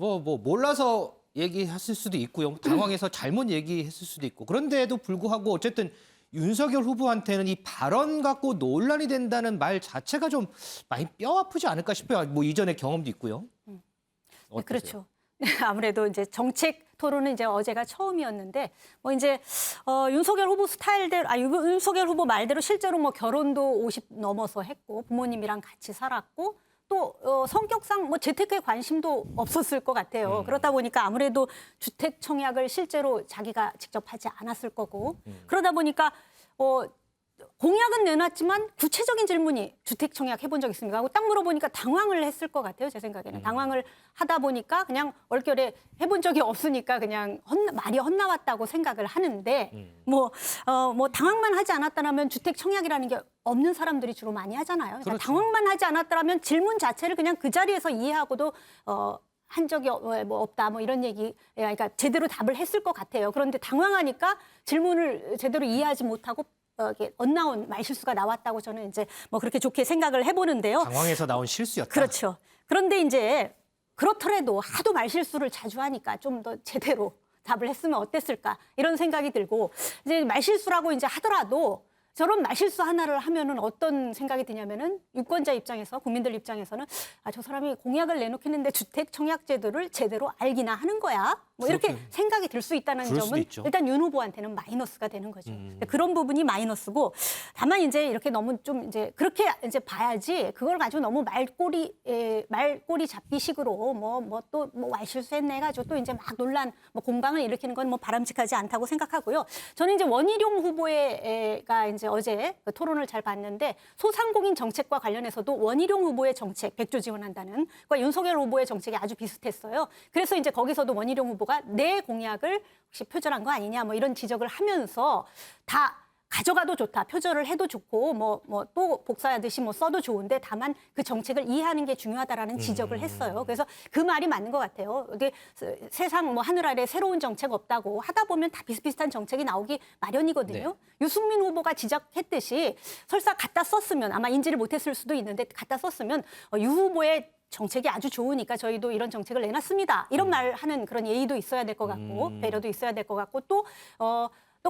몰라서 얘기했을 수도 있고요. 당황해서 잘못 얘기했을 수도 있고. 그런데도 불구하고 어쨌든 윤석열 후보한테는 이 발언 갖고 논란이 된다는 말 자체가 좀 많이 뼈 아프지 않을까 싶어요. 이전의 경험도 있고요. 네, 그렇죠. 아무래도 이제 정책 토론은 이제 어제가 처음이었는데 이제 윤석열 후보 스타일대로 윤석열 후보 말대로 실제로 결혼도 50 넘어서 했고 부모님이랑 같이 살았고 또 성격상 재테크에 관심도 없었을 것 같아요. 그렇다 보니까 아무래도 주택 청약을 실제로 자기가 직접 하지 않았을 거고 그러다 보니까 공약은 내놨지만 구체적인 질문이 주택 청약 해본 적 있습니까? 하고 딱 물어보니까 당황을 했을 것 같아요. 제 생각에는. 당황을 하다 보니까 그냥 얼결에 해본 적이 없으니까 그냥 말이 헛나왔다고 생각을 하는데 당황만 하지 않았다면 주택 청약이라는 게 없는 사람들이 주로 많이 하잖아요. 그러니까 그렇죠. 당황만 하지 않았다면 질문 자체를 그냥 그 자리에서 이해하고도 한 적이 없다 이런 얘기 그러니까 제대로 답을 했을 것 같아요. 그런데 당황하니까 질문을 제대로 이해하지 못하고 이렇게 엇나온 말실수가 나왔다고 저는 이제 그렇게 좋게 생각을 해보는데요. 당황해서 나온 실수였다. 그렇죠. 그런데 이제 그렇더라도 하도 말실수를 자주 하니까 좀 더 제대로 답을 했으면 어땠을까 이런 생각이 들고 이제 말실수라고 이제 하더라도 저런 말실수 하나를 하면은 어떤 생각이 드냐면은 유권자 입장에서 국민들 입장에서는 저 사람이 공약을 내놓겠는데 주택 청약 제도를 제대로 알기나 하는 거야. 이렇게 생각이 들 수 있다는 점은 일단 윤 후보한테는 마이너스가 되는 거죠. 그런 부분이 마이너스고 다만 이제 이렇게 너무 좀 이제 그렇게 이제 봐야지 그걸 가지고 너무 말꼬리 잡기식으로 또 말실수했네 가지고 또 이제 막 논란 공방을 일으키는 건 바람직하지 않다고 생각하고요. 저는 이제 원희룡 후보가 이제 어제 그 토론을 잘 봤는데 소상공인 정책과 관련해서도 원희룡 후보의 정책 100조 지원한다는 과 윤석열 후보의 정책이 아주 비슷했어요. 그래서 이제 거기서도 원희룡 후보가 내 공약을 혹시 표절한 거 아니냐 이런 지적을 하면서 다 가져가도 좋다. 표절을 해도 좋고 또 복사하듯이 써도 좋은데 다만 그 정책을 이해하는 게 중요하다라는 지적을 했어요. 그래서 그 말이 맞는 것 같아요. 이게 세상 하늘 아래 새로운 정책 없다고 하다 보면 다 비슷비슷한 정책이 나오기 마련이거든요. 네. 유승민 후보가 지적했듯이 설사 갖다 썼으면 아마 인지를 못했을 수도 있는데 갖다 썼으면 유 후보의 정책이 아주 좋으니까 저희도 이런 정책을 내놨습니다. 이런 말 하는 그런 예의도 있어야 될 것 같고 배려도 있어야 될 것 같고 또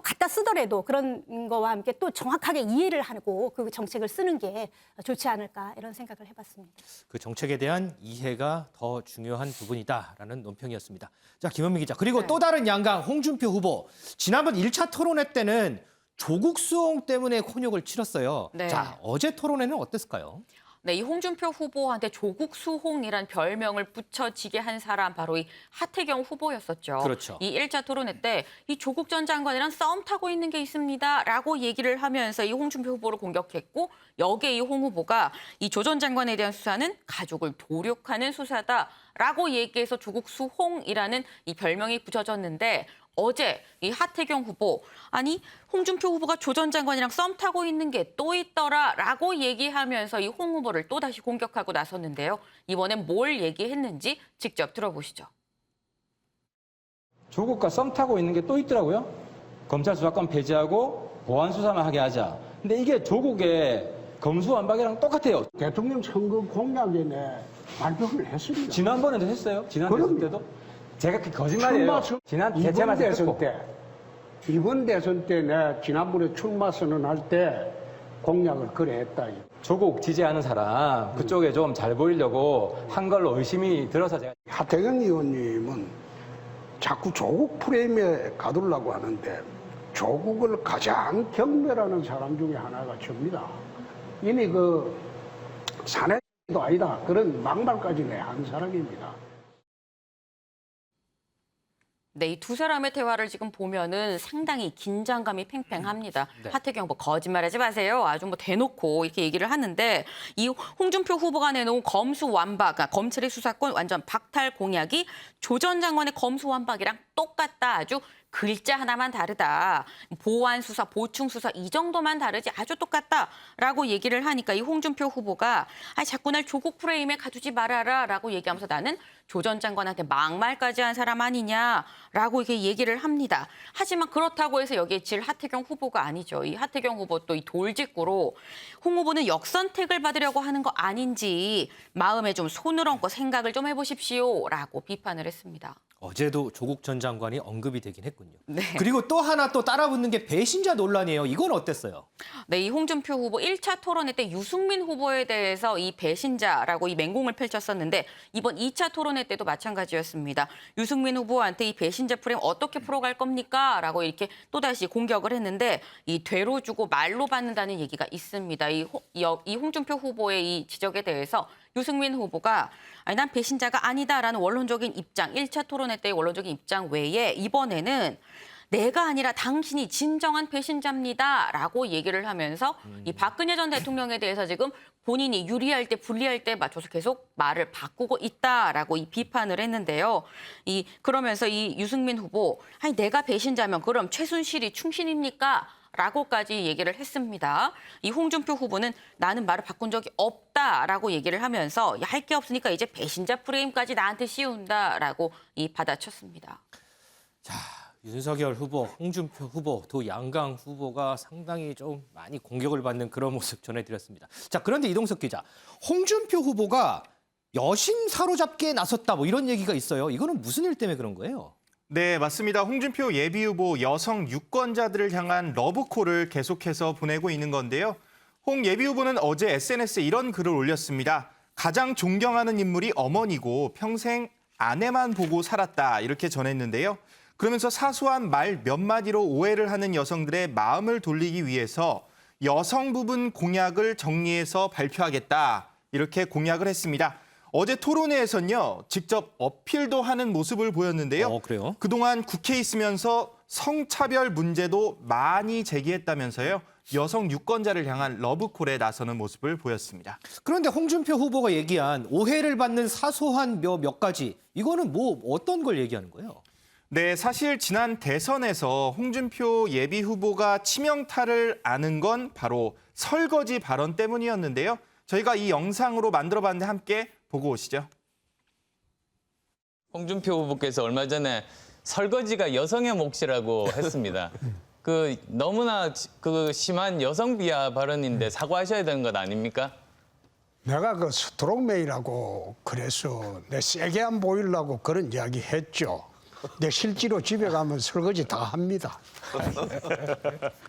갖다 쓰더라도 그런 거와 함께 또 정확하게 이해를 하고 그 정책을 쓰는 게 좋지 않을까 이런 생각을 해봤습니다. 그 정책에 대한 이해가 더 중요한 부분이다라는 논평이었습니다. 자, 김현미 기자. 그리고 또 다른 양강 홍준표 후보. 지난번 1차 토론회 때는 조국 수홍 때문에 곤욕을 치렀어요. 네. 자, 어제 토론회는 어땠을까요? 네, 이 홍준표 후보한테 조국 수홍이란 별명을 붙여지게 한 사람 바로 이 하태경 후보였었죠. 그렇죠. 이 1차 토론회 때 이 조국 전 장관이랑 싸움 타고 있는 게 있습니다라고 얘기를 하면서 이 홍준표 후보를 공격했고 여기에 이 홍 후보가 이 조 전 장관에 대한 수사는 가족을 도륙하는 수사다라고 얘기해서 조국 수홍이라는 이 별명이 붙여졌는데 어제 이 하태경 후보 아니 홍준표 후보가 조 전 장관이랑 썸 타고 있는 게 또 있더라라고 얘기하면서 이 홍 후보를 또다시 공격하고 나섰는데요. 이번엔 뭘 얘기했는지 직접 들어보시죠. 조국과 썸 타고 있는 게 또 있더라고요. 검찰 수사권 폐지하고 보안 수사만 하게 하자. 근데 이게 조국의 검수완박이랑 똑같아요. 대통령 선거 공약에 발표를 했습니다. 지난번에도 했어요. 지난 대선 때도. 제가 그 거짓말이에요. 지난 이번 대선 때 이번 대선 때 지난번에 출마 선언할 때 공약을 그래 했다. 조국 지지하는 사람 그쪽에 좀 잘 보이려고 한 걸로 의심이 들어서 제가. 하태경 의원님은 자꾸 조국 프레임에 가두려고 하는데 조국을 가장 경멸하는 사람 중에 하나가 접니다. 이미 그 사내도 아니다. 그런 막말까지 한 사람입니다. 네, 이 두 사람의 대화를 지금 보면은 상당히 긴장감이 팽팽합니다. 네. 하태경 후보 거짓말하지 마세요. 아주 대놓고 이렇게 얘기를 하는데 이 홍준표 후보가 내놓은 검수완박, 그러니까 검찰의 수사권 완전 박탈 공약이 조 전 장관의 검수완박이랑 똑같다. 아주 글자 하나만 다르다. 보완 수사, 보충 수사 이 정도만 다르지 아주 똑같다라고 얘기를 하니까 이 홍준표 후보가 자꾸 날 조국 프레임에 가두지 말아라라고 얘기하면서 나는 조 전 장관한테 막말까지 한 사람 아니냐라고 이렇게 얘기를 합니다. 하지만 그렇다고 해서 여기에 질 하태경 후보가 아니죠. 이 하태경 후보 또 이 돌직구로 홍 후보는 역선택을 받으려고 하는 거 아닌지 마음에 좀 손을 얹고 생각을 좀 해보십시오라고 비판을 했습니다. 어제도 조국 전 장관이 언급이 되긴 했군요. 네. 그리고 또 하나 또 따라붙는 게 배신자 논란이에요. 이건 어땠어요? 네, 이 홍준표 후보 1차 토론회 때 유승민 후보에 대해서 이 배신자라고 이 맹공을 펼쳤었는데 이번 2차 토론회 때도 마찬가지였습니다. 유승민 후보한테 이 배신자 프레임 어떻게 풀어갈 겁니까? 라고 이렇게 또다시 공격을 했는데 이 되로 주고 말로 받는다는 얘기가 있습니다. 이 홍준표 후보의 이 지적에 대해서 유승민 후보가 난 배신자가 아니다라는 원론적인 입장, 1차 토론회 때의 원론적인 입장 외에 이번에는 내가 아니라 당신이 진정한 배신자입니다라고 얘기를 하면서 이 박근혜 전 대통령에 대해서 지금 본인이 유리할 때 불리할 때 맞춰서 계속 말을 바꾸고 있다라고 이 비판을 했는데요. 그러면서 이 유승민 후보 내가 배신자면 그럼 최순실이 충신입니까? 라고까지 얘기를 했습니다. 이 홍준표 후보는 나는 말을 바꾼 적이 없다라고 얘기를 하면서 할 게 없으니까 이제 배신자 프레임까지 나한테 씌운다라고 받아쳤습니다. 자, 윤석열 후보, 홍준표 후보, 또 양강 후보가 상당히 좀 많이 공격을 받는 그런 모습 전해드렸습니다. 자, 그런데 이동석 기자, 홍준표 후보가 여심 사로잡기에 나섰다 뭐 이런 얘기가 있어요. 이거는 무슨 일 때문에 그런 거예요? 네, 맞습니다. 홍준표 예비후보 여성 유권자들을 향한 러브콜을 계속해서 보내고 있는 건데요. 홍 예비후보는 어제 SNS에 이런 글을 올렸습니다. 가장 존경하는 인물이 어머니고 평생 아내만 보고 살았다 이렇게 전했는데요. 그러면서 사소한 말 몇 마디로 오해를 하는 여성들의 마음을 돌리기 위해서 여성 부분 공약을 정리해서 발표하겠다 이렇게 공약을 했습니다. 어제 토론회에서는요, 직접 어필도 하는 모습을 보였는데요. 그래요? 그동안 국회에 있으면서 성차별 문제도 많이 제기했다면서요. 여성 유권자를 향한 러브콜에 나서는 모습을 보였습니다. 그런데 홍준표 후보가 얘기한 오해를 받는 사소한 몇 가지, 이거는 뭐 어떤 걸 얘기하는 거예요? 네, 사실 지난 대선에서 홍준표 예비 후보가 치명타를 아는 건 바로 설거지 발언 때문이었는데요. 저희가 이 영상으로 만들어봤는데 함께 보고 오시죠. 홍준표 후보께서 얼마 전에 설거지가 여성의 몫이라고 했습니다. 너무나 심한 여성 비하 발언인데 사과하셔야 되는 것 아닙니까? 내가 스트롱맨이라고 그래서 내 세게 안 보이려고 그런 이야기 했죠. 근데 실제로 집에 가면 설거지 다 합니다.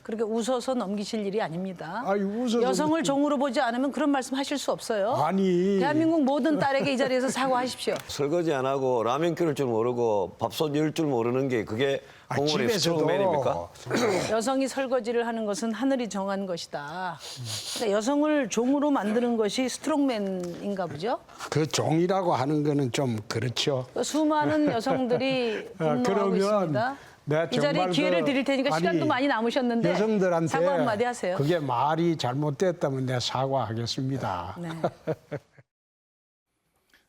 그렇게 웃어서 넘기실 일이 아닙니다. 웃어서 여성을 종으로 보지 않으면 그런 말씀 하실 수 없어요. 아니. 대한민국 모든 딸에게 이 자리에서 사과하십시오. 설거지 안 하고 라면 끓일 줄 모르고 밥솥 열 줄 모르는 게 그게 홍원의 스트롱맨입니까? 여성이 설거지를 하는 것은 하늘이 정한 것이다. 그러니까 여성을 종으로 만드는 것이 스트롱맨인가 보죠? 그 종이라고 하는 거는 좀 그렇죠. 수많은 여성들이 분노하고 있습니다. 이 자리에 기회를 드릴 테니까 시간도 많이 남으셨는데 여성들한테 사과 한마디 하세요. 그게 말이 잘못됐다면 내가 사과하겠습니다. 네.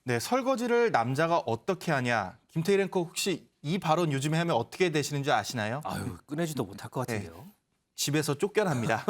네, 설거지를 남자가 어떻게 하냐. 김태일 앵커 혹시 이 발언 요즘에 하면 어떻게 되시는지 아시나요? 꺼내지도 못할 것 같은데요. 네, 집에서 쫓겨납니다.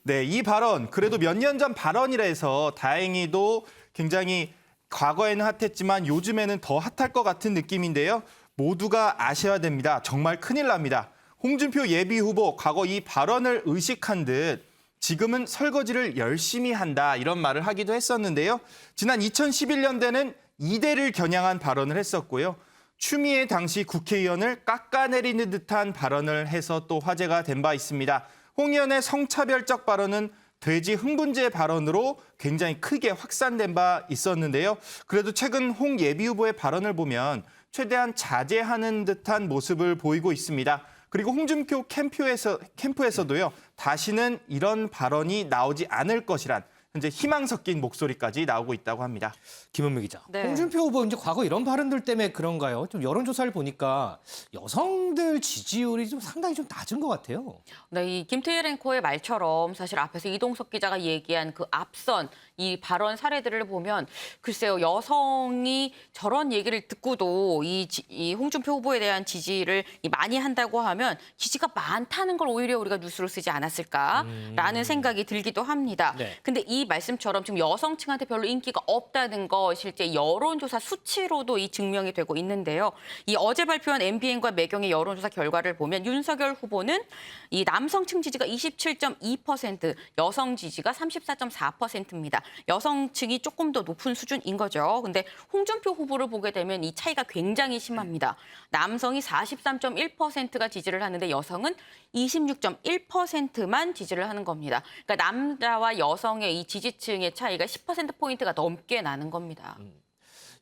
네, 이 발언 그래도 몇 년 전 발언이라 해서 다행히도 굉장히 과거에는 핫했지만 요즘에는 더 핫할 것 같은 느낌인데요. 모두가 아셔야 됩니다. 정말 큰일 납니다. 홍준표 예비 후보 과거 이 발언을 의식한 듯 지금은 설거지를 열심히 한다 이런 말을 하기도 했었는데요. 지난 2011년대는 이대를 겨냥한 발언을 했었고요. 추미애 당시 국회의원을 깎아내리는 듯한 발언을 해서 또 화제가 된 바 있습니다. 홍 의원의 성차별적 발언은 돼지 흥분제 발언으로 굉장히 크게 확산된 바 있었는데요. 그래도 최근 홍 예비 후보의 발언을 보면 최대한 자제하는 듯한 모습을 보이고 있습니다. 그리고 홍준표 캠프에서도요. 다시는 이런 발언이 나오지 않을 것이란 현재 희망 섞인 목소리까지 나오고 있다고 합니다. 김은미 기자. 네. 홍준표 후보 이제 과거 이런 발언들 때문에 그런가요? 좀 여론조사를 보니까 여성들 지지율이 좀 상당히 좀 낮은 것 같아요. 네, 이 김태일 앵커의 말처럼 사실 앞에서 이동석 기자가 얘기한 그 앞선 이 발언 사례들을 보면 글쎄요, 여성이 저런 얘기를 듣고도 이 홍준표 후보에 대한 지지를 많이 한다고 하면 지지가 많다는 걸 오히려 우리가 뉴스로 쓰지 않았을까라는 생각이 들기도 합니다. 네. 근데 이 말씀처럼 지금 여성층한테 별로 인기가 없다는 거 실제 여론조사 수치로도 이 증명이 되고 있는데요. 이 어제 발표한 MBN과 매경의 여론조사 결과를 보면 윤석열 후보는 이 남성층 지지가 27.2%, 여성 지지가 34.4%입니다. 여성층이 조금 더 높은 수준인 거죠. 근데 홍준표 후보를 보게 되면 이 차이가 굉장히 심합니다. 남성이 43.1%가 지지를 하는데 여성은 26.1%만 지지를 하는 겁니다. 그러니까 남자와 여성의 이 지지층의 차이가 10%포인트가 넘게 나는 겁니다.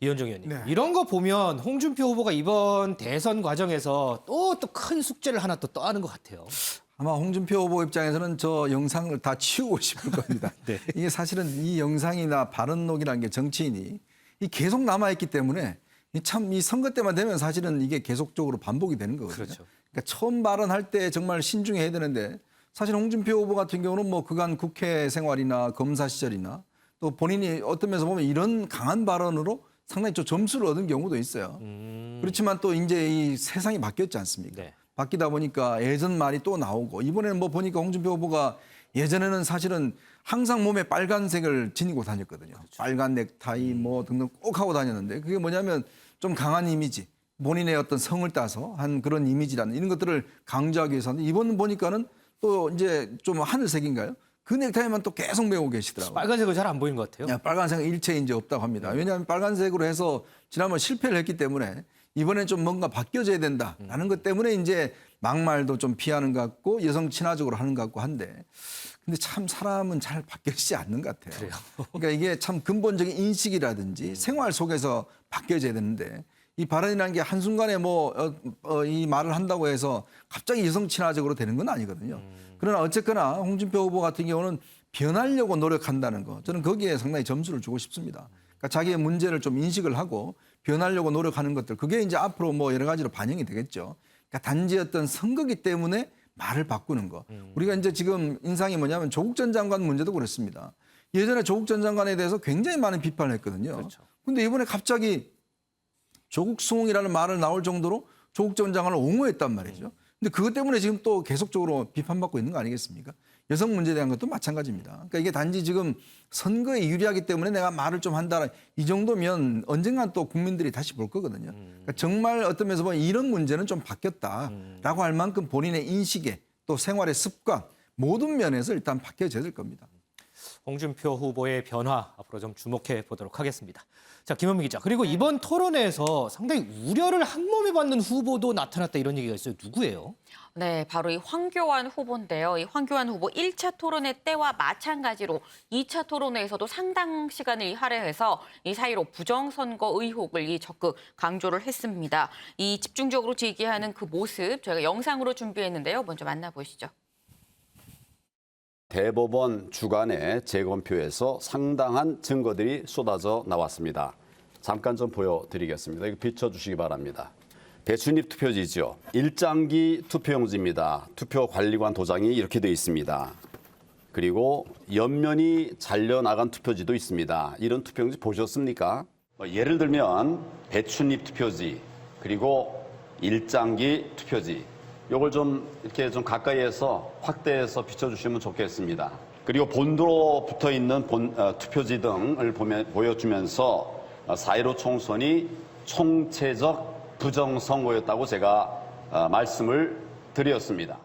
이현정 의원님. 네. 이런 거 보면 홍준표 후보가 이번 대선 과정에서 또 큰 숙제를 하나 또 떠안은 것 같아요. 아마 홍준표 후보 입장에서는 저 영상을 다 치우고 싶을 겁니다. 네. 이게 사실은 이 영상이나 발언록이라는 게 정치인이 이 계속 남아있기 때문에 참 이 선거 때만 되면 사실은 이게 계속적으로 반복이 되는 거거든요. 그렇죠. 그러니까 처음 발언할 때 정말 신중해야 되는데 사실 홍준표 후보 같은 경우는 뭐 그간 국회 생활이나 검사 시절이나 또 본인이 어떤 면에서 보면 이런 강한 발언으로 상당히 좀 점수를 얻은 경우도 있어요. 그렇지만 또 이제 이 세상이 바뀌었지 않습니까? 네. 바뀌다 보니까 예전 말이 또 나오고 이번에는 뭐 보니까 홍준표 후보가 예전에는 사실은 항상 몸에 빨간색을 지니고 다녔거든요. 그렇죠. 빨간 넥타이 뭐 등등 꼭 하고 다녔는데 그게 뭐냐면 좀 강한 이미지, 본인의 어떤 성을 따서 한 그런 이미지라는 이런 것들을 강조하기 위해서 하는데 이번 보니까는 또 이제 좀 하늘색인가요? 그 넥타이만 또 계속 메고 계시더라고요. 빨간색은 잘 안 보이는 것 같아요. 빨간색은 일체 이제 없다고 합니다. 왜냐하면 빨간색으로 해서 지난번 실패를 했기 때문에 이번엔 좀 뭔가 바뀌어져야 된다라는 것 때문에 이제 막말도 좀 피하는 것 같고 여성 친화적으로 하는 것 같고 한데 근데 참 사람은 잘 바뀌어지지 않는 것 같아요. 그래요? 그러니까 이게 참 근본적인 인식이라든지 생활 속에서 바뀌어져야 되는데 이 발언이라는 게 한순간에 이 말을 한다고 해서 갑자기 여성 친화적으로 되는 건 아니거든요. 그러나 어쨌거나 홍준표 후보 같은 경우는 변하려고 노력한다는 거 저는 거기에 상당히 점수를 주고 싶습니다. 그러니까 자기의 문제를 좀 인식을 하고 변하려고 노력하는 것들 그게 이제 앞으로 뭐 여러 가지로 반영이 되겠죠. 그러니까 단지 어떤 선거기 때문에 말을 바꾸는 거. 우리가 이제 지금 인상이 뭐냐면 조국 전 장관 문제도 그렇습니다. 예전에 조국 전 장관에 대해서 굉장히 많은 비판을 했거든요. 그렇죠. 근데 이번에 갑자기 조국 수홍이라는 말을 나올 정도로 조국 전 장관을 옹호했단 말이죠. 근데 그것 때문에 지금 또 계속적으로 비판받고 있는 거 아니겠습니까? 여성 문제에 대한 것도 마찬가지입니다. 그러니까 이게 단지 지금 선거에 유리하기 때문에 내가 말을 좀 한다. 이 정도면 언젠간 또 국민들이 다시 볼 거거든요. 그러니까 정말 어떤 면에서 보면 이런 문제는 좀 바뀌었다라고 할 만큼 본인의 인식에 또 생활의 습관 모든 면에서 일단 바뀌어져야 될 겁니다. 홍준표 후보의 변화 앞으로 좀 주목해 보도록 하겠습니다. 자, 김현미 기자. 그리고 이번 토론회에서 상당히 우려를 한몸에 받는 후보도 나타났다 이런 얘기가 있어요. 누구예요? 네, 바로 이 황교안 후보인데요. 이 황교안 후보 1차 토론회 때와 마찬가지로 2차 토론회에서도 상당 시간을 할애해서 이 사이로 부정선거 의혹을 적극 강조를 했습니다. 이 집중적으로 제기하는 그 모습 저희가 영상으로 준비했는데요. 먼저 만나보시죠. 대법원 주관의 재검표에서 상당한 증거들이 쏟아져 나왔습니다. 잠깐 좀 보여드리겠습니다. 이거 비춰주시기 바랍니다. 배춧잎 투표지죠. 일장기 투표용지입니다. 투표관리관 도장이 이렇게 되어 있습니다. 그리고 옆면이 잘려나간 투표지도 있습니다. 이런 투표용지 보셨습니까? 예를 들면 배춧잎 투표지 그리고 일장기 투표지 요걸 좀 이렇게 좀 가까이에서 확대해서 비춰주시면 좋겠습니다. 그리고 본도로 붙어 있는 투표지 등을 보여주면서 4.15 총선이 총체적 부정선거였다고 제가 말씀을 드렸습니다.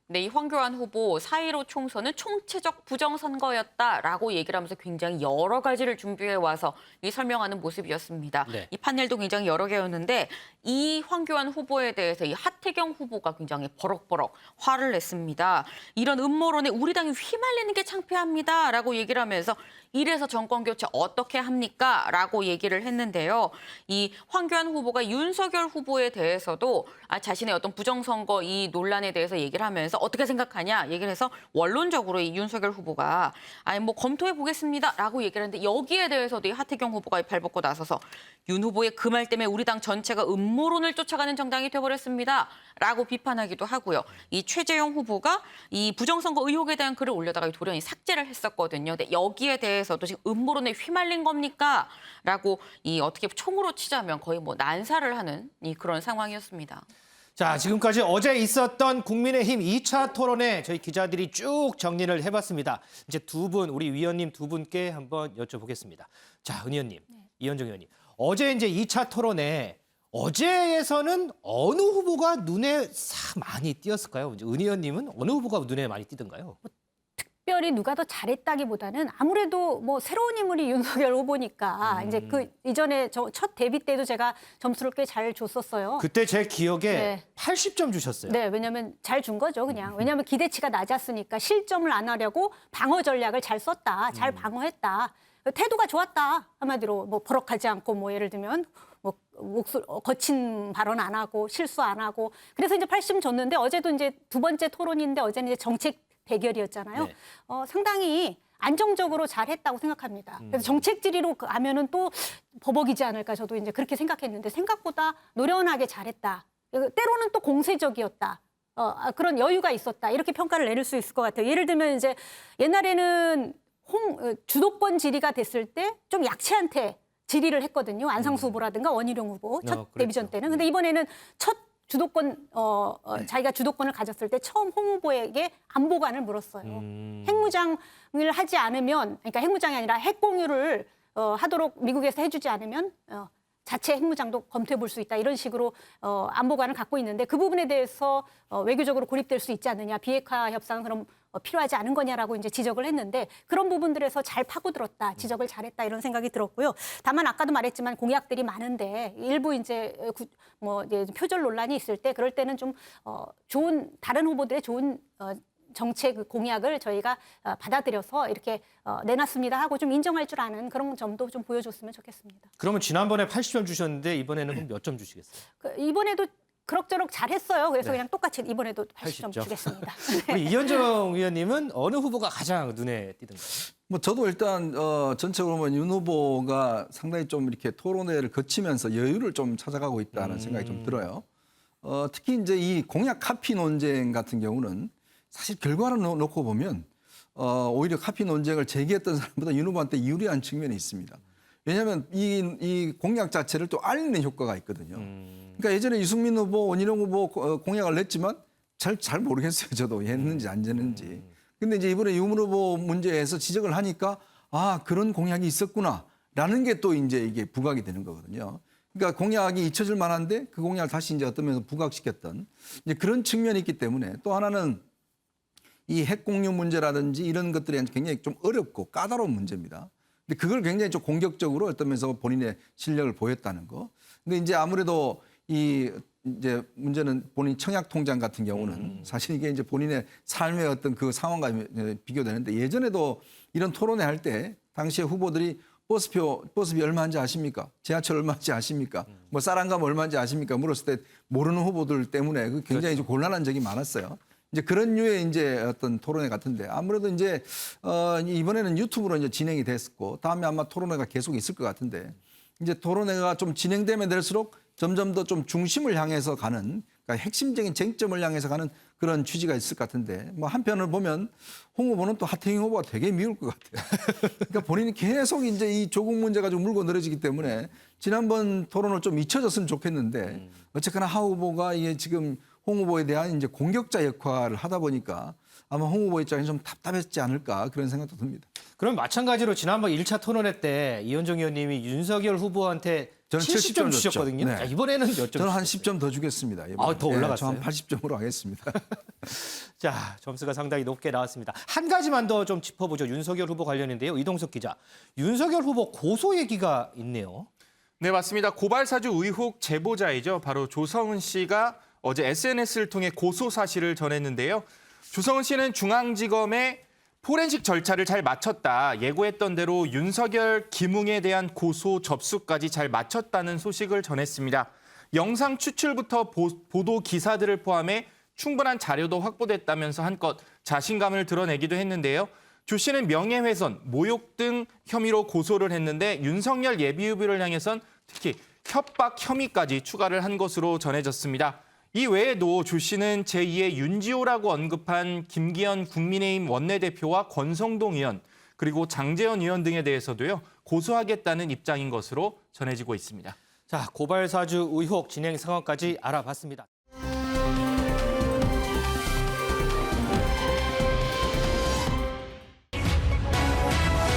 네, 이 황교안 후보 4.15 총선은 총체적 부정선거였다라고 얘기를 하면서 굉장히 여러 가지를 준비해 와서 설명하는 모습이었습니다. 네. 이 판넬도 굉장히 여러 개였는데 이 황교안 후보에 대해서 이 하태경 후보가 굉장히 버럭버럭 화를 냈습니다. 이런 음모론에 우리 당이 휘말리는 게 창피합니다라고 얘기를 하면서 이래서 정권 교체 어떻게 합니까? 라고 얘기를 했는데요. 이 황교안 후보가 윤석열 후보에 대해서도 자신의 어떤 부정선거 이 논란에 대해서 얘기를 하면서 어떻게 생각하냐 얘기를 해서 원론적으로 이 윤석열 후보가 아니 뭐 검토해 보겠습니다라고 얘기를 했는데 여기에 대해서도 이 하태경 후보가 발벗고 나서서 윤 후보의 그 말 때문에 우리 당 전체가 음모론을 쫓아가는 정당이 돼버렸습니다라고 비판하기도 하고요. 이 최재형 후보가 이 부정선거 의혹에 대한 글을 올려다가 돌연히 삭제를 했었거든요. 근데 여기에 대해서도 지금 음모론에 휘말린 겁니까? 라고 이 어떻게 총으로 치자면 거의 뭐 난사를 하는 이 그런 상황이었습니다. 자, 지금까지 어제 있었던 국민의힘 2차 토론회 저희 기자들이 쭉 정리를 해봤습니다. 이제 두 분, 우리 위원님 두 분께 한번 여쭤보겠습니다. 자, 은 의원님, 이현정 의원님. 어제 이제 2차 토론회, 어제에서는 어느 후보가 눈에 많이 띄었을까요? 은 의원님은 어느 후보가 눈에 많이 띄던가요? 특별히 누가 더 잘했다기보다는 아무래도 뭐 새로운 인물이 윤석열 후보니까 이제 그 이전에 첫 데뷔 때도 제가 점수를 꽤 잘 줬었어요. 그때 제 기억에 네. 80점 주셨어요. 네, 왜냐하면 잘 준 거죠, 그냥. 왜냐하면 기대치가 낮았으니까 실점을 안 하려고 방어 전략을 잘 썼다, 잘 방어했다, 태도가 좋았다 한마디로 뭐 버럭하지 않고 뭐 예를 들면 뭐 거친 발언 안 하고 실수 안 하고 그래서 이제 80점 줬는데 어제도 이제 두 번째 토론인데 어제는 이제 정책 대결이었잖아요. 네. 상당히 안정적으로 잘했다고 생각합니다. 그래서 정책 질의로 가면은 또 버벅이지 않을까 저도 이제 그렇게 생각했는데 생각보다 노련하게 잘했다. 때로는 또 공세적이었다. 그런 여유가 있었다. 이렇게 평가를 내릴 수 있을 것 같아요. 예를 들면 이제 옛날에는 주도권 질의가 됐을 때 좀 약체한테 질의를 했거든요. 안상수 후보라든가 원희룡 후보 첫 데뷔전 때는. 근데 이번에는 첫 주도권 자기가 주도권을 가졌을 때 처음 홍 후보에게 안보관을 물었어요. 핵무장을 하지 않으면 그러니까 핵무장이 아니라 핵 공유를 하도록 미국에서 해주지 않으면 자체 핵무장도 검토해 볼 수 있다 이런 식으로 안보관을 갖고 있는데 그 부분에 대해서 외교적으로 고립될 수 있지 않느냐 비핵화 협상은 그럼 필요하지 않은 거냐라고 이제 지적을 했는데 그런 부분들에서 잘 파고들었다 지적을 잘했다 이런 생각이 들었고요. 다만 아까도 말했지만 공약들이 많은데 일부 이제 이제 표절 논란이 있을 때 그럴 때는 좀 좋은 다른 후보들의 좋은 정책 공약을 저희가 받아들여서 이렇게 내놨습니다 하고 좀 인정할 줄 아는 그런 점도 좀 보여줬으면 좋겠습니다. 그러면 지난번에 80점 주셨는데 이번에는 그럼 몇 점 주시겠어요? 이번에도 그럭저럭 잘했어요. 그래서 네. 그냥 똑같이 이번에도 80점 주겠습니다. 우리 이현정 의원님은 어느 후보가 가장 눈에 띄던가요? 뭐 저도 일단 전체적으로 보면 윤 후보가 상당히 좀 이렇게 토론회를 거치면서 여유를 좀 찾아가고 있다는 생각이 좀 들어요. 특히 이제 이 공약 카피 논쟁 같은 경우는 사실 결과를 놓고 보면 오히려 카피 논쟁을 제기했던 사람보다 윤 후보한테 유리한 측면이 있습니다. 왜냐하면 이 공약 자체를 또 알리는 효과가 있거든요. 그러니까 예전에 유승민 후보, 원희룡 후보 공약을 냈지만 잘 모르겠어요. 저도 했는지 안 했는지. 근데 이제 이번에 유문 후보 문제에서 지적을 하니까 아 그런 공약이 있었구나라는 게 또 이제 이게 부각이 되는 거거든요. 그러니까 공약이 잊혀질 만한데 그 공약을 다시 이제 어떤 면에서 부각시켰던 이제 그런 측면이 있기 때문에 또 하나는 이 핵 공유 문제라든지 이런 것들이 굉장히 좀 어렵고 까다로운 문제입니다. 근데 그걸 굉장히 좀 공격적으로 어떤 면에서 본인의 실력을 보였다는 거. 근데 이제 아무래도 이제 문제는 본인 청약 통장 같은 경우는 사실 이게 이제 본인의 삶의 어떤 그 상황과 비교되는데 예전에도 이런 토론회 할 때 당시에 후보들이 버스비 얼마인지 아십니까? 지하철 얼마인지 아십니까? 뭐 쌀한감 얼마인지 아십니까? 물었을 때 모르는 후보들 때문에 굉장히 좀 곤란한 적이 많았어요. 이제 그런 류의 이제 어떤 토론회 같은데 아무래도 이제 이번에는 유튜브로 이제 진행이 됐고 다음에 아마 토론회가 계속 있을 것 같은데 이제 토론회가 좀 진행되면 될수록 점점 더 좀 중심을 향해서 가는 그러니까 핵심적인 쟁점을 향해서 가는 그런 취지가 있을 것 같은데 뭐 한편을 보면 홍 후보는 또 하태경 후보가 되게 미울 것 같아요. 그러니까 본인이 계속 이제 이 조국 문제 가지고 물고 늘어지기 때문에 지난번 토론을 좀 잊혀졌으면 좋겠는데 어쨌거나 하 후보가 이게 지금 홍 후보에 대한 이제 공격자 역할을 하다 보니까 아마 홍 후보 입장에서 좀 답답했지 않을까 그런 생각도 듭니다. 그럼 마찬가지로 지난번 1차 토론회 때 이현정 의원님이 윤석열 후보한테 저는 70점 주셨거든요. 네. 자, 이번에는 몇 점? 저는 한 10점 더 주겠습니다. 더 올라갔어요? 저 한 80점으로 하겠습니다. 자, 점수가 상당히 높게 나왔습니다. 한 가지만 더 좀 짚어보죠. 윤석열 후보 관련인데요. 이동석 기자. 윤석열 후보 고소 얘기가 있네요. 네, 맞습니다. 고발사주 의혹 제보자이죠. 바로 조성은 씨가 어제 SNS를 통해 고소 사실을 전했는데요. 조성은 씨는 중앙지검에 포렌식 절차를 잘 마쳤다. 예고했던 대로 윤석열, 김웅에 대한 고소 접수까지 잘 마쳤다는 소식을 전했습니다. 영상 추출부터 보도 기사들을 포함해 충분한 자료도 확보됐다면서 한껏 자신감을 드러내기도 했는데요. 조 씨는 명예훼손, 모욕 등 혐의로 고소를 했는데 윤석열 예비후보를 향해선 특히 협박 혐의까지 추가를 한 것으로 전해졌습니다. 이 외에도 조 씨는 제2의 윤지호라고 언급한 김기현 국민의힘 원내대표와 권성동 의원, 그리고 장제원 의원 등에 대해서도요, 고소하겠다는 입장인 것으로 전해지고 있습니다. 자, 고발사주 의혹 진행 상황까지 알아봤습니다.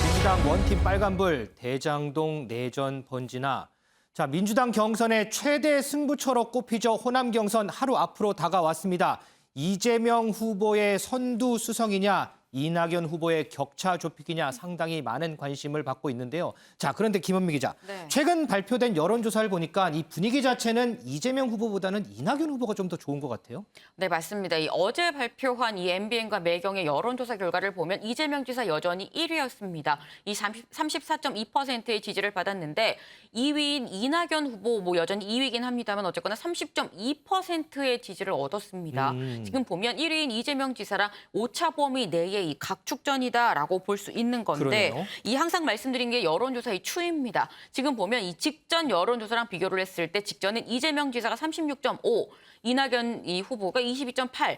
민주당 원팀 빨간불, 대장동 내전 번지나. 자, 민주당 경선의 최대 승부처로 꼽히죠. 호남 경선 하루 앞으로 다가왔습니다. 이재명 후보의 선두 수성이냐, 이낙연 후보의 격차 좁히기냐 상당히 많은 관심을 받고 있는데요. 자, 그런데 김원미 기자, 네. 최근 발표된 여론조사를 보니까 이 분위기 자체는 이재명 후보보다는 이낙연 후보가 좀 더 좋은 것 같아요. 네, 맞습니다. 이 어제 발표한 이 MBN과 매경의 여론조사 결과를 보면 이재명 지사 여전히 1위였습니다. 이 34.2%의 지지를 받았는데 2위인 이낙연 후보 뭐 여전히 2위긴 합니다만 어쨌거나 30.2%의 지지를 얻었습니다. 지금 보면 1위인 이재명 지사랑 오차 범위 내의 이 각축전이다라고 볼 수 있는 건데 그러네요. 이 항상 말씀드린 게 여론조사의 추이입니다. 지금 보면 이 직전 여론조사랑 비교를 했을 때 직전엔 이재명 지사가 36.5, 이낙연 이 후보가 22.8,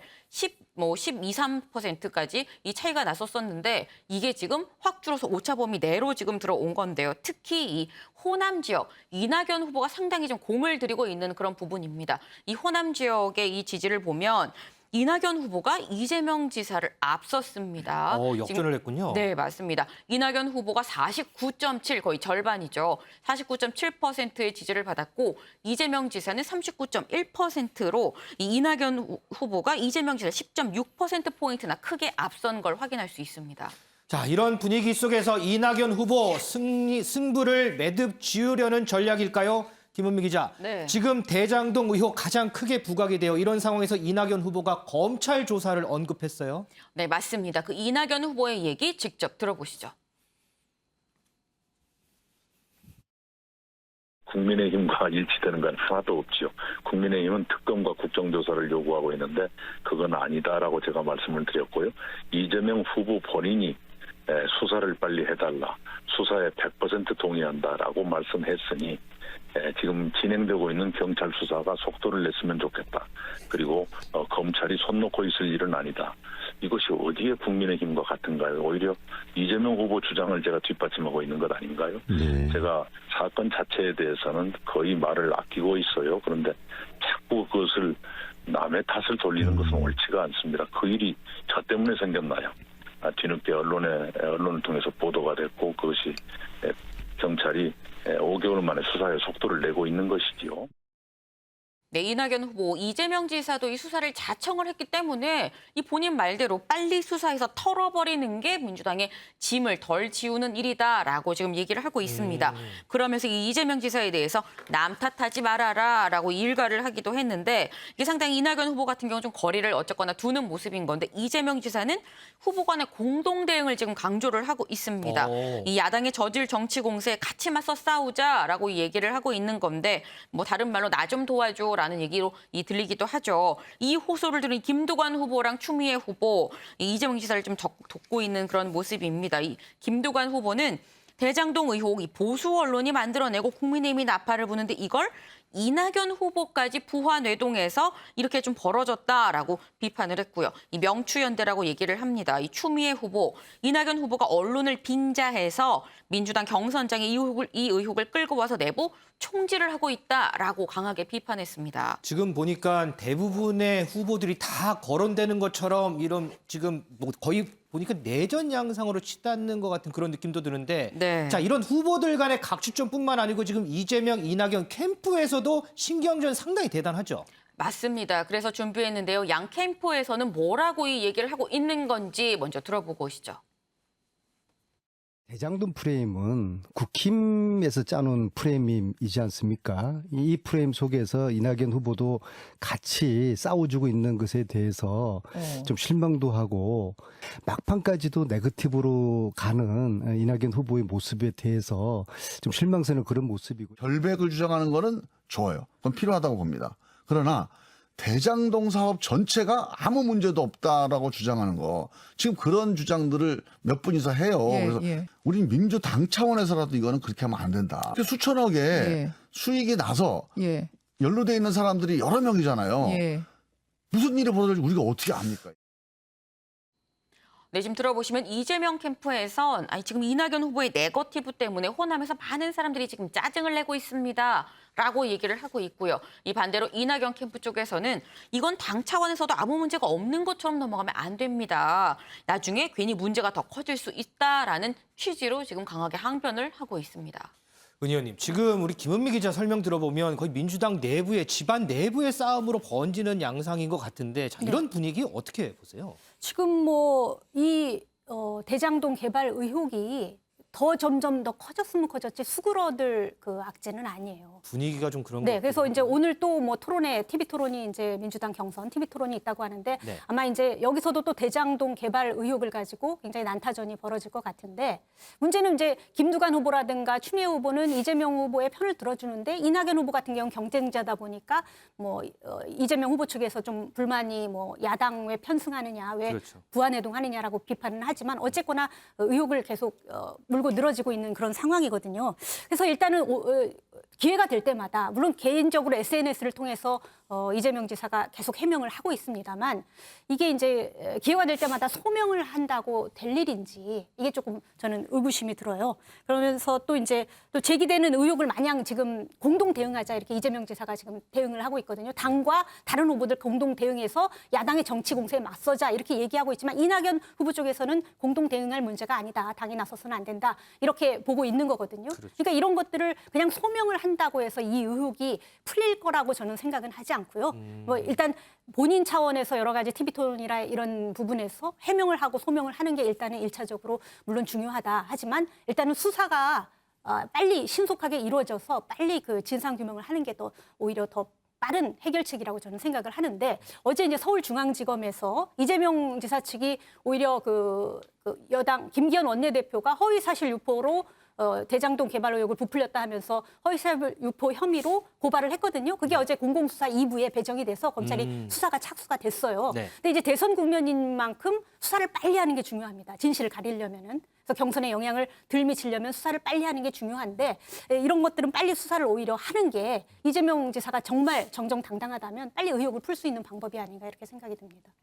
12~13%까지 이 차이가 났었었는데 이게 지금 확 줄어서 오차 범위 내로 지금 들어온 건데요. 특히 이 호남 지역, 이낙연 후보가 상당히 좀 공을 들이고 있는 그런 부분입니다. 이 호남 지역의 이 지지를 보면 이낙연 후보가 이재명 지사를 앞섰습니다. 역전을 했군요. 네, 맞습니다. 이낙연 후보가 49.7, 거의 절반이죠. 49.7%의 지지를 받았고 이재명 지사는 39.1%로 이낙연 후보가 이재명 지사 10.6%포인트나 크게 앞선 걸 확인할 수 있습니다. 자, 이런 분위기 속에서 이낙연 후보 승부를 매듭 지으려는 전략일까요? 김은미 기자, 네. 지금 대장동 의혹 가장 크게 부각이 돼요. 이런 상황에서 이낙연 후보가 검찰 조사를 언급했어요. 네, 맞습니다. 그 이낙연 후보의 얘기 직접 들어보시죠. 국민의힘과 일치되는 건 하나도 없지요. 국민의힘은 특검과 국정조사를 요구하고 있는데 그건 아니다라고 제가 말씀을 드렸고요. 이재명 후보 본인이 수사를 빨리 해달라, 수사에 100% 동의한다라고 말씀했으니 지금 진행되고 있는 경찰 수사가 속도를 냈으면 좋겠다. 그리고 검찰이 손 놓고 있을 일은 아니다. 이것이 어디에 국민의힘과 같은가요? 오히려 이재명 후보 주장을 제가 뒷받침하고 있는 것 아닌가요? 네. 제가 사건 자체에 대해서는 거의 말을 아끼고 있어요. 그런데 자꾸 그것을 남의 탓을 돌리는 것은 옳지가 않습니다. 그 일이 저 때문에 생겼나요? 뒤늦게 언론을 통해서 보도가 됐고 그것이 경찰이 5개월 만에 수사에 속도를 내고 있는 것이지요. 네, 이낙연 후보, 이재명 지사도 이 수사를 자청을 했기 때문에 이 본인 말대로 빨리 수사해서 털어버리는 게 민주당의 짐을 덜 지우는 일이다라고 지금 얘기를 하고 있습니다. 그러면서 이 이재명 지사에 대해서 남 탓하지 말아라라고 일가를 하기도 했는데 이게 상당히 이낙연 후보 같은 경우는 좀 거리를 어쨌거나 두는 모습인 건데 이재명 지사는 후보 간의 공동 대응을 지금 강조를 하고 있습니다. 이 야당의 저질 정치 공세에 같이 맞서 싸우자라고 얘기를 하고 있는 건데 뭐 다른 말로 나 좀 도와줘 라는 얘기로 들리기도 하죠. 이 호소를 들은 김두관 후보랑 추미애 후보, 이재명 지사를 좀 돕고 있는 그런 모습입니다. 이 김두관 후보는 대장동 의혹 이 보수 언론이 만들어내고 국민의힘이 나팔을 부는데 이걸 이낙연 후보까지 부화뇌동해서 이렇게 좀 벌어졌다라고 비판을 했고요. 이 명추연대라고 얘기를 합니다. 이 추미애 후보, 이낙연 후보가 언론을 빙자해서 민주당 경선장에 이 의혹을 끌고 와서 내부 총질을 하고 있다라고 강하게 비판했습니다. 지금 보니까 대부분의 후보들이 다 거론되는 것처럼 이런 지금 뭐 거의 보니까 내전 양상으로 치닫는 것 같은 그런 느낌도 드는데 네. 자, 이런 후보들 간의 각축전뿐만 아니고 지금 이재명, 이낙연 캠프에서도 신경전 상당히 대단하죠. 맞습니다. 그래서 준비했는데요. 양 캠프에서는 뭐라고 이 얘기를 하고 있는 건지 먼저 들어보고 오시죠. 대장동 프레임은 국힘에서 짜놓은 프레임이지 않습니까? 이 프레임 속에서 이낙연 후보도 같이 싸워주고 있는 것에 대해서 좀 실망도 하고 막판까지도 네거티브로 가는 이낙연 후보의 모습에 대해서 좀 실망스러운 그런 모습이고. 결백을 주장하는 거는 좋아요. 그건 필요하다고 봅니다. 그러나 대장동 사업 전체가 아무 문제도 없다라고 주장하는 거. 지금 그런 주장들을 몇 분이서 해요. 그래서 우리 민주당 차원에서라도 이거는 그렇게 하면 안 된다. 수천억의 수익이 나서 연루돼 있는 사람들이 여러 명이잖아요. 무슨 일이 벌어질지 우리가 어떻게 압니까? 네, 지금 들어보시면 이재명 캠프에선 지금 이낙연 후보의 네거티브 때문에 호남에서 많은 사람들이 지금 짜증을 내고 있습니다. 라고 얘기를 하고 있고요. 이 반대로 이낙연 캠프 쪽에서는 이건 당 차원에서도 아무 문제가 없는 것처럼 넘어가면 안 됩니다. 나중에 괜히 문제가 더 커질 수 있다라는 취지로 지금 강하게 항변을 하고 있습니다. 은 의원님, 지금 우리 김은미 기자 설명 들어보면 거의 민주당 내부의 집안 내부의 싸움으로 번지는 양상인 것 같은데 자, 이런 분위기 어떻게 보세요? 지금 뭐 이 대장동 개발 의혹이 더 점점 더 커졌으면 커졌지 수그러들 그 악재는 아니에요. 분위기가 좀 그런 거. 네, 그래서 이제 오늘 또 뭐 토론회, TV 토론이 이제 민주당 경선 TV 토론이 있다고 하는데 아마 이제 여기서도 또 대장동 개발 의혹을 가지고 굉장히 난타전이 벌어질 것 같은데 문제는 이제 김두관 후보라든가 추미애 후보는 이재명 후보의 편을 들어주는데 이낙연 후보 같은 경우는 경쟁자다 보니까 뭐 이재명 후보 측에서 좀 불만이 뭐 야당 왜 편승하느냐, 왜 부안해동하느냐라고 비판은 하지만 어쨌거나 의혹을 계속 물고 늘어지고 있는 그런 상황이거든요. 그래서 일단은 기회가 될 때마다 물론 개인적으로 SNS를 통해서 이재명 지사가 계속 해명을 하고 있습니다만 이게 이제 기회가 될 때마다 소명을 한다고 될 일인지 이게 조금 저는 의구심이 들어요. 그러면서 또 이제 또 제기되는 의혹을 마냥 지금 공동 대응하자 이렇게 이재명 지사가 지금 대응을 하고 있거든요. 당과 다른 후보들 공동 대응해서 야당의 정치 공세에 맞서자 이렇게 얘기하고 있지만 이낙연 후보 쪽에서는 공동 대응할 문제가 아니다. 당이 나서서는 안 된다. 이렇게 보고 있는 거거든요. 그러니까 이런 것들을 그냥 소명을 한다고 해서 이 의혹이 풀릴 거라고 저는 생각은 하지 않고요. 뭐 일단 본인 차원에서 여러 가지 TV 토론이라 이런 부분에서 해명을 하고 소명을 하는 게 일단은 1차적으로 물론 중요하다. 하지만 일단은 수사가 빨리 신속하게 이루어져서 빨리 그 진상 규명을 하는 게 더 오히려 더 빠른 해결책이라고 저는 생각을 하는데 어제 이제 서울중앙지검에서 이재명 지사 측이 오히려 그 여당 김기현 원내대표가 허위사실 유포로 대장동 개발 의혹을 부풀렸다 하면서 허위사실 유포 혐의로 고발을 했거든요. 그게 어제 공공수사 2부에 배정이 돼서 검찰이 수사가 착수가 됐어요. 근데 이제 대선 국면인 만큼 수사를 빨리 하는 게 중요합니다. 진실을 가리려면은. 그래서 경선에 영향을 덜 미치려면 수사를 빨리 하는 게 중요한데 이런 것들은 빨리 수사를 오히려 하는 게 이재명 지사가 정말 정정당당하다면 빨리 의혹을 풀 수 있는 방법이 아닌가 이렇게 생각이 듭니다.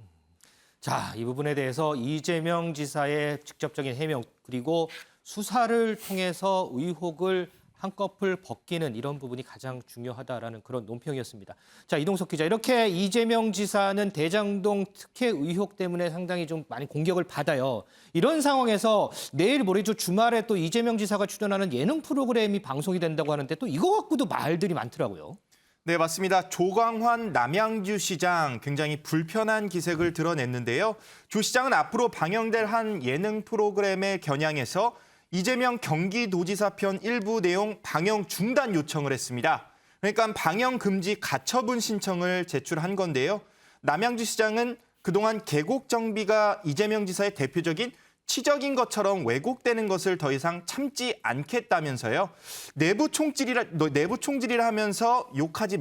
자, 이 부분에 대해서 이재명 지사의 직접적인 해명 그리고 수사를 통해서 의혹을 한꺼풀 벗기는 이런 부분이 가장 중요하다라는 그런 논평이었습니다. 자, 이동석 기자, 이렇게 이재명 지사는 대장동 특혜 의혹 때문에 상당히 좀 많이 공격을 받아요. 이런 상황에서 내일 모레죠 주말에 또 이재명 지사가 출연하는 예능 프로그램이 방송이 된다고 하는데 또 이거 갖고도 말들이 많더라고요. 네, 맞습니다. 조광환 남양주 시장 굉장히 불편한 기색을 드러냈는데요. 조 시장은 앞으로 방영될 한 예능 프로그램에 겨냥해서 이재명 경기도지사 편 일부 내용 방영 중단 요청을 했습니다. 그러니까 방영 금지 가처분 신청을 제출한 건데요. 남양주 시장은 그동안 계곡 정비가 이재명 지사의 대표적인 치적인 것처럼 왜곡되는 것을 더 이상 참지 않겠다면서요. 내부 총질이라 하면서 욕하지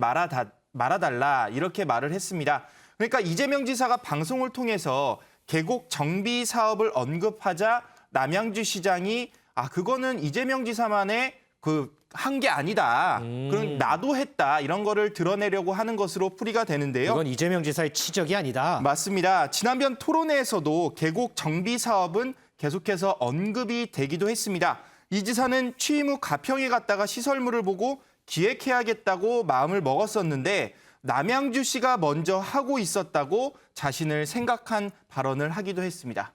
말아달라 이렇게 말을 했습니다. 그러니까 이재명 지사가 방송을 통해서 계곡 정비 사업을 언급하자 남양주 시장이 그거는 이재명 지사만의 한 게 아니다. 그럼 나도 했다. 이런 거를 드러내려고 하는 것으로 풀이가 되는데요. 이건 이재명 지사의 치적이 아니다. 맞습니다. 지난번 토론회에서도 계곡 정비 사업은 계속해서 언급이 되기도 했습니다. 이 지사는 취임 후 가평에 갔다가 시설물을 보고 기획해야겠다고 마음을 먹었었는데 남양주시가 먼저 하고 있었다고 자신을 생각한 발언을 하기도 했습니다.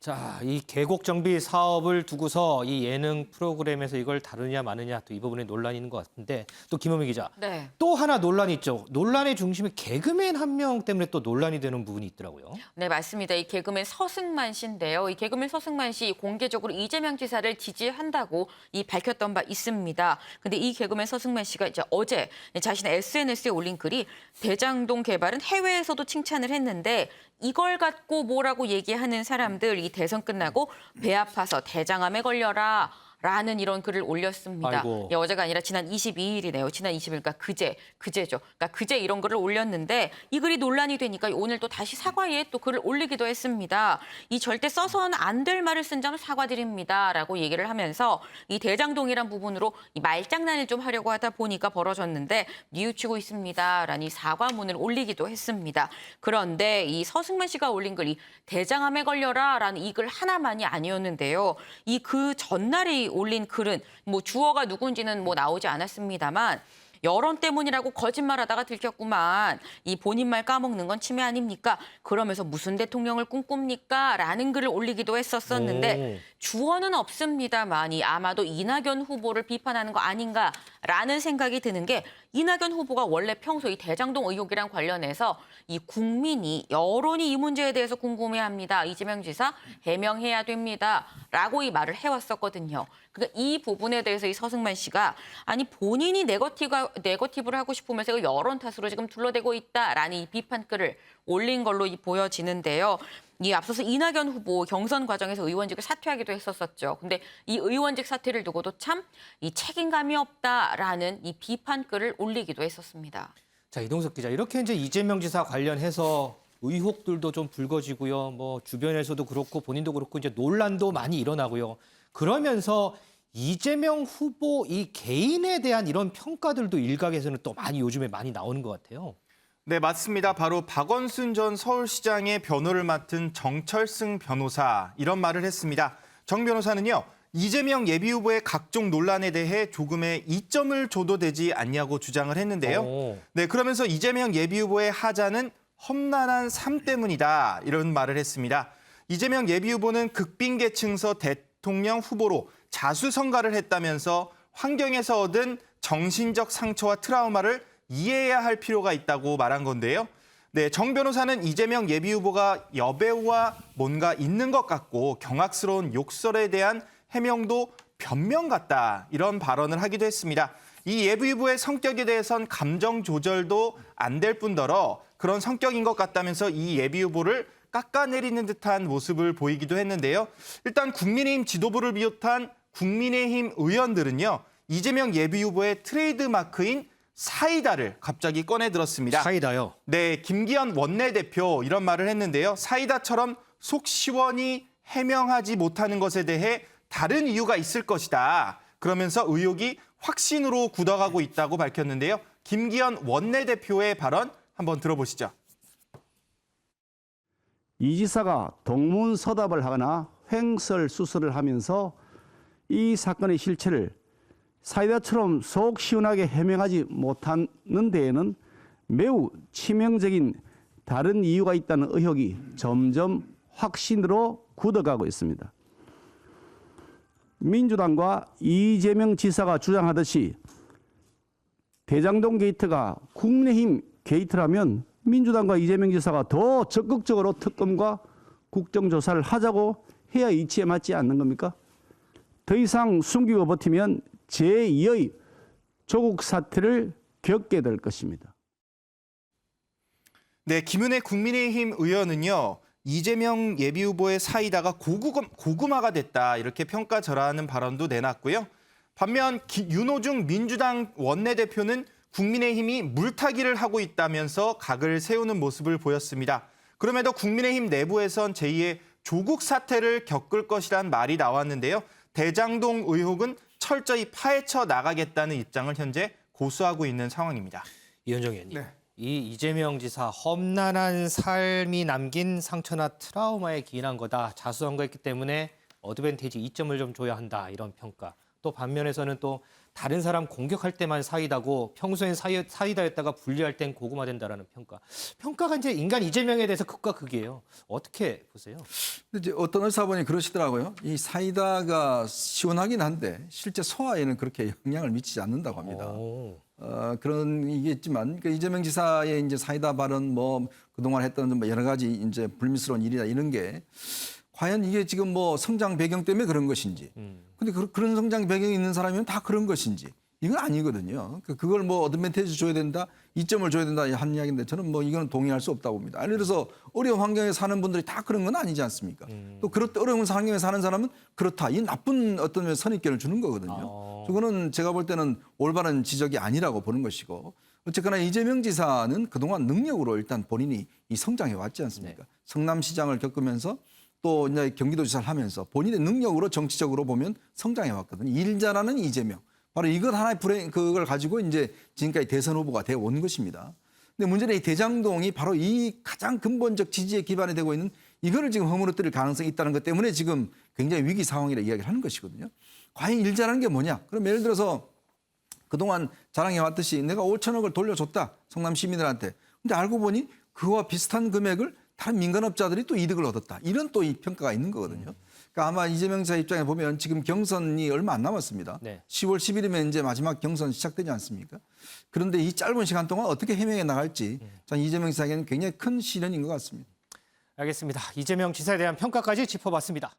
자, 이 계곡 정비 사업을 두고서 이 예능 프로그램에서 이걸 다루냐 마느냐 또 이 부분에 논란이 있는 것 같은데 또 김은미 기자. 네. 또 하나 논란이 있죠. 논란의 중심에 개그맨 한 명 때문에 또 논란이 되는 부분이 있더라고요. 네, 맞습니다. 이 개그맨 서승만 씨인데요. 이 개그맨 서승만 씨 공개적으로 이재명 지사를 지지한다고 밝혔던 바 있습니다. 근데 이 개그맨 서승만 씨가 이제 어제 자신의 SNS에 올린 글이 대장동 개발은 해외에서도 칭찬을 했는데 이걸 갖고 뭐라고 얘기하는 사람들 이 대선 끝나고 배 아파서 대장암에 걸려라 라는 이런 글을 올렸습니다. 아이고. 예, 어제가 아니라 지난 22일이네요. 지난 20일, 그러니까 그제죠. 그러니까 그제 이런 글을 올렸는데 이 글이 논란이 되니까 오늘 또 다시 사과에 또 글을 올리기도 했습니다. 이 절대 써서는 안 될 말을 쓴 점 사과드립니다라고 얘기를 하면서 이 대장동이란 부분으로 이 말장난을 좀 하려고 하다 보니까 벌어졌는데 뉘우치고 있습니다라는 이 사과문을 올리기도 했습니다. 그런데 이 서승만 씨가 올린 글이 대장암에 걸려라라는 이 글 하나만이 아니었는데요. 이 그 전날에 올린 글은 뭐 주어가 누군지는 뭐 나오지 않았습니다만 여론 때문이라고 거짓말하다가 들켰구만. 이 본인 말 까먹는 건 치매 아닙니까? 그러면서 무슨 대통령을 꿈꿉니까? 라는 글을 올리기도 했었는데 주어는 없습니다만이 아마도 이낙연 후보를 비판하는 거 아닌가라는 생각이 드는 게 이낙연 후보가 원래 평소 이 대장동 의혹이랑 관련해서 이 국민이 여론이 이 문제에 대해서 궁금해합니다. 이재명 지사 해명해야 됩니다.라고 이 말을 해왔었거든요. 그러니까 이 부분에 대해서 이 서승만 씨가 아니 본인이 네거티브를 하고 싶으면서 이거 여론 탓으로 지금 둘러대고 있다라는 이 비판글을 올린 걸로 보여지는데요. 이 앞서서 이낙연 후보 경선 과정에서 의원직을 사퇴하기도 했었었죠. 근데 이 의원직 사퇴를 두고도 참 이 책임감이 없다라는 이 비판글을 올리기도 했었습니다. 자, 이동석 기자, 이렇게 이제 이재명 지사 관련해서 의혹들도 좀 불거지고요. 뭐 주변에서도 그렇고 본인도 그렇고 이제 논란도 많이 일어나고요. 그러면서 이재명 후보 이 개인에 대한 이런 평가들도 일각에서는 또 많이 요즘에 많이 나오는 것 같아요. 네, 맞습니다. 바로 박원순 전 서울시장의 변호를 맡은 정철승 변호사 이런 말을 했습니다. 정 변호사는요. 이재명 예비후보의 각종 논란에 대해 조금의 이점을 줘도 되지 않냐고 주장을 했는데요. 네, 그러면서 이재명 예비후보의 하자는 험난한 삶 때문이다 이런 말을 했습니다. 이재명 예비후보는 극빈계층서 대통령 후보로 자수성가를 했다면서 환경에서 얻은 정신적 상처와 트라우마를 이해해야 할 필요가 있다고 말한 건데요. 네, 정 변호사는 이재명 예비후보가 여배우와 뭔가 있는 것 같고 경악스러운 욕설에 대한 해명도 변명 같다 이런 발언을 하기도 했습니다. 이 예비후보의 성격에 대해선 감정 조절도 안 될 뿐더러 그런 성격인 것 같다면서 이 예비후보를 깎아내리는 듯한 모습을 보이기도 했는데요. 일단 국민의힘 지도부를 비롯한 국민의힘 의원들은요. 이재명 예비후보의 트레이드마크인 사이다를 갑자기 꺼내들었습니다. 사이다요? 네, 김기현 원내대표 이런 말을 했는데요. 사이다처럼 속 시원히 해명하지 못하는 것에 대해 다른 이유가 있을 것이다. 그러면서 의혹이 확신으로 굳어가고 있다고 밝혔는데요. 김기현 원내대표의 발언 한번 들어보시죠. 이 지사가 동문서답을 하거나 횡설수설을 하면서 이 사건의 실체를 사이다처럼 속 시원하게 해명하지 못하는 데에는 매우 치명적인 다른 이유가 있다는 의혹이 점점 확신으로 굳어가고 있습니다. 민주당과 이재명 지사가 주장하듯이 대장동 게이트가 국민의힘 게이트라면 민주당과 이재명 지사가 더 적극적으로 특검과 국정조사를 하자고 해야 이치에 맞지 않는 겁니까? 더 이상 숨기고 버티면 제2의 조국 사태를 겪게 될 것입니다. 네, 김은혜 국민의힘 의원은요. 이재명 예비후보의 사이다가 고구마가 됐다 이렇게 평가절하하는 발언도 내놨고요. 반면 윤호중 민주당 원내대표는 국민의힘이 물타기를 하고 있다면서 각을 세우는 모습을 보였습니다. 그럼에도 국민의힘 내부에선 제2의 조국 사태를 겪을 것이란 말이 나왔는데요. 대장동 의혹은 철저히 파헤쳐 나가겠다는 입장을 현재 고수하고 있는 상황입니다. 이현정 의원님. 네. 이 이재명 지사 험난한 삶이 남긴 상처나 트라우마에 기인한 거다. 자수성가했기 때문에 어드밴티지 2점을 좀 줘야 한다. 이런 평가. 또 반면에서는 또 다른 사람 공격할 때만 사이다고 평소엔 사이다였다가 분리할 땐 고구마 된다라는 평가. 평가가 이제 인간 이재명에 대해서 극과 극이에요. 어떻게 보세요? 근데 이제 어떤 의사분이 그러시더라고요. 이 사이다가 시원하긴 한데 실제 소화에는 그렇게 영향을 미치지 않는다고 합니다. 그런 이겠지만 이재명 지사의 이제 사이다 발언 뭐 그동안 했던 뭐 여러 가지 이제 불미스러운 일이나 이런 게 과연 이게 지금 뭐 성장 배경 때문에 그런 것인지. 근데 그런 성장 배경이 있는 사람이면 다 그런 것인지. 이건 아니거든요. 그걸 뭐 어드밴티지 줘야 된다, 이점을 줘야 된다 하는 이야기인데 저는 뭐 이거는 동의할 수 없다고 봅니다. 예를 들어서 어려운 환경에 사는 분들이 다 그런 건 아니지 않습니까? 또 어려운 환경에 사는 사람은 그렇다. 이 나쁜 어떤 선입견을 주는 거거든요. 그거는 제가 볼 때는 올바른 지적이 아니라고 보는 것이고 어쨌거나 이재명 지사는 그동안 능력으로 일단 본인이 이 성장해 왔지 않습니까? 성남시장을 겪으면서 또 이제 경기도지사를 하면서 본인의 능력으로 정치적으로 보면 성장해 왔거든요. 일 잘하는 이재명. 바로 이것 하나의 그걸 가지고 이제 지금까지 대선 후보가 되어 온 것입니다. 근데 문제는 이 대장동이 바로 이 가장 근본적 지지에 기반이 되고 있는 이거를 지금 허물어뜨릴 가능성이 있다는 것 때문에 지금 굉장히 위기 상황이라 이야기를 하는 것이거든요. 과연 일 잘하는 게 뭐냐? 그럼 예를 들어서 그동안 자랑해 왔듯이 내가 5천억을 돌려줬다. 성남 시민들한테. 근데 알고 보니 그와 비슷한 금액을 다른 민간업자들이 또 이득을 얻었다. 이런 또 이 평가가 있는 거거든요. 그러니까 아마 이재명 지사 입장에 보면 지금 경선이 얼마 안 남았습니다. 네. 10월 10일이면 이제 마지막 경선 시작되지 않습니까? 그런데 이 짧은 시간 동안 어떻게 해명해 나갈지 저는 이재명 지사에게는 굉장히 큰 시련인 것 같습니다. 알겠습니다. 이재명 지사에 대한 평가까지 짚어봤습니다.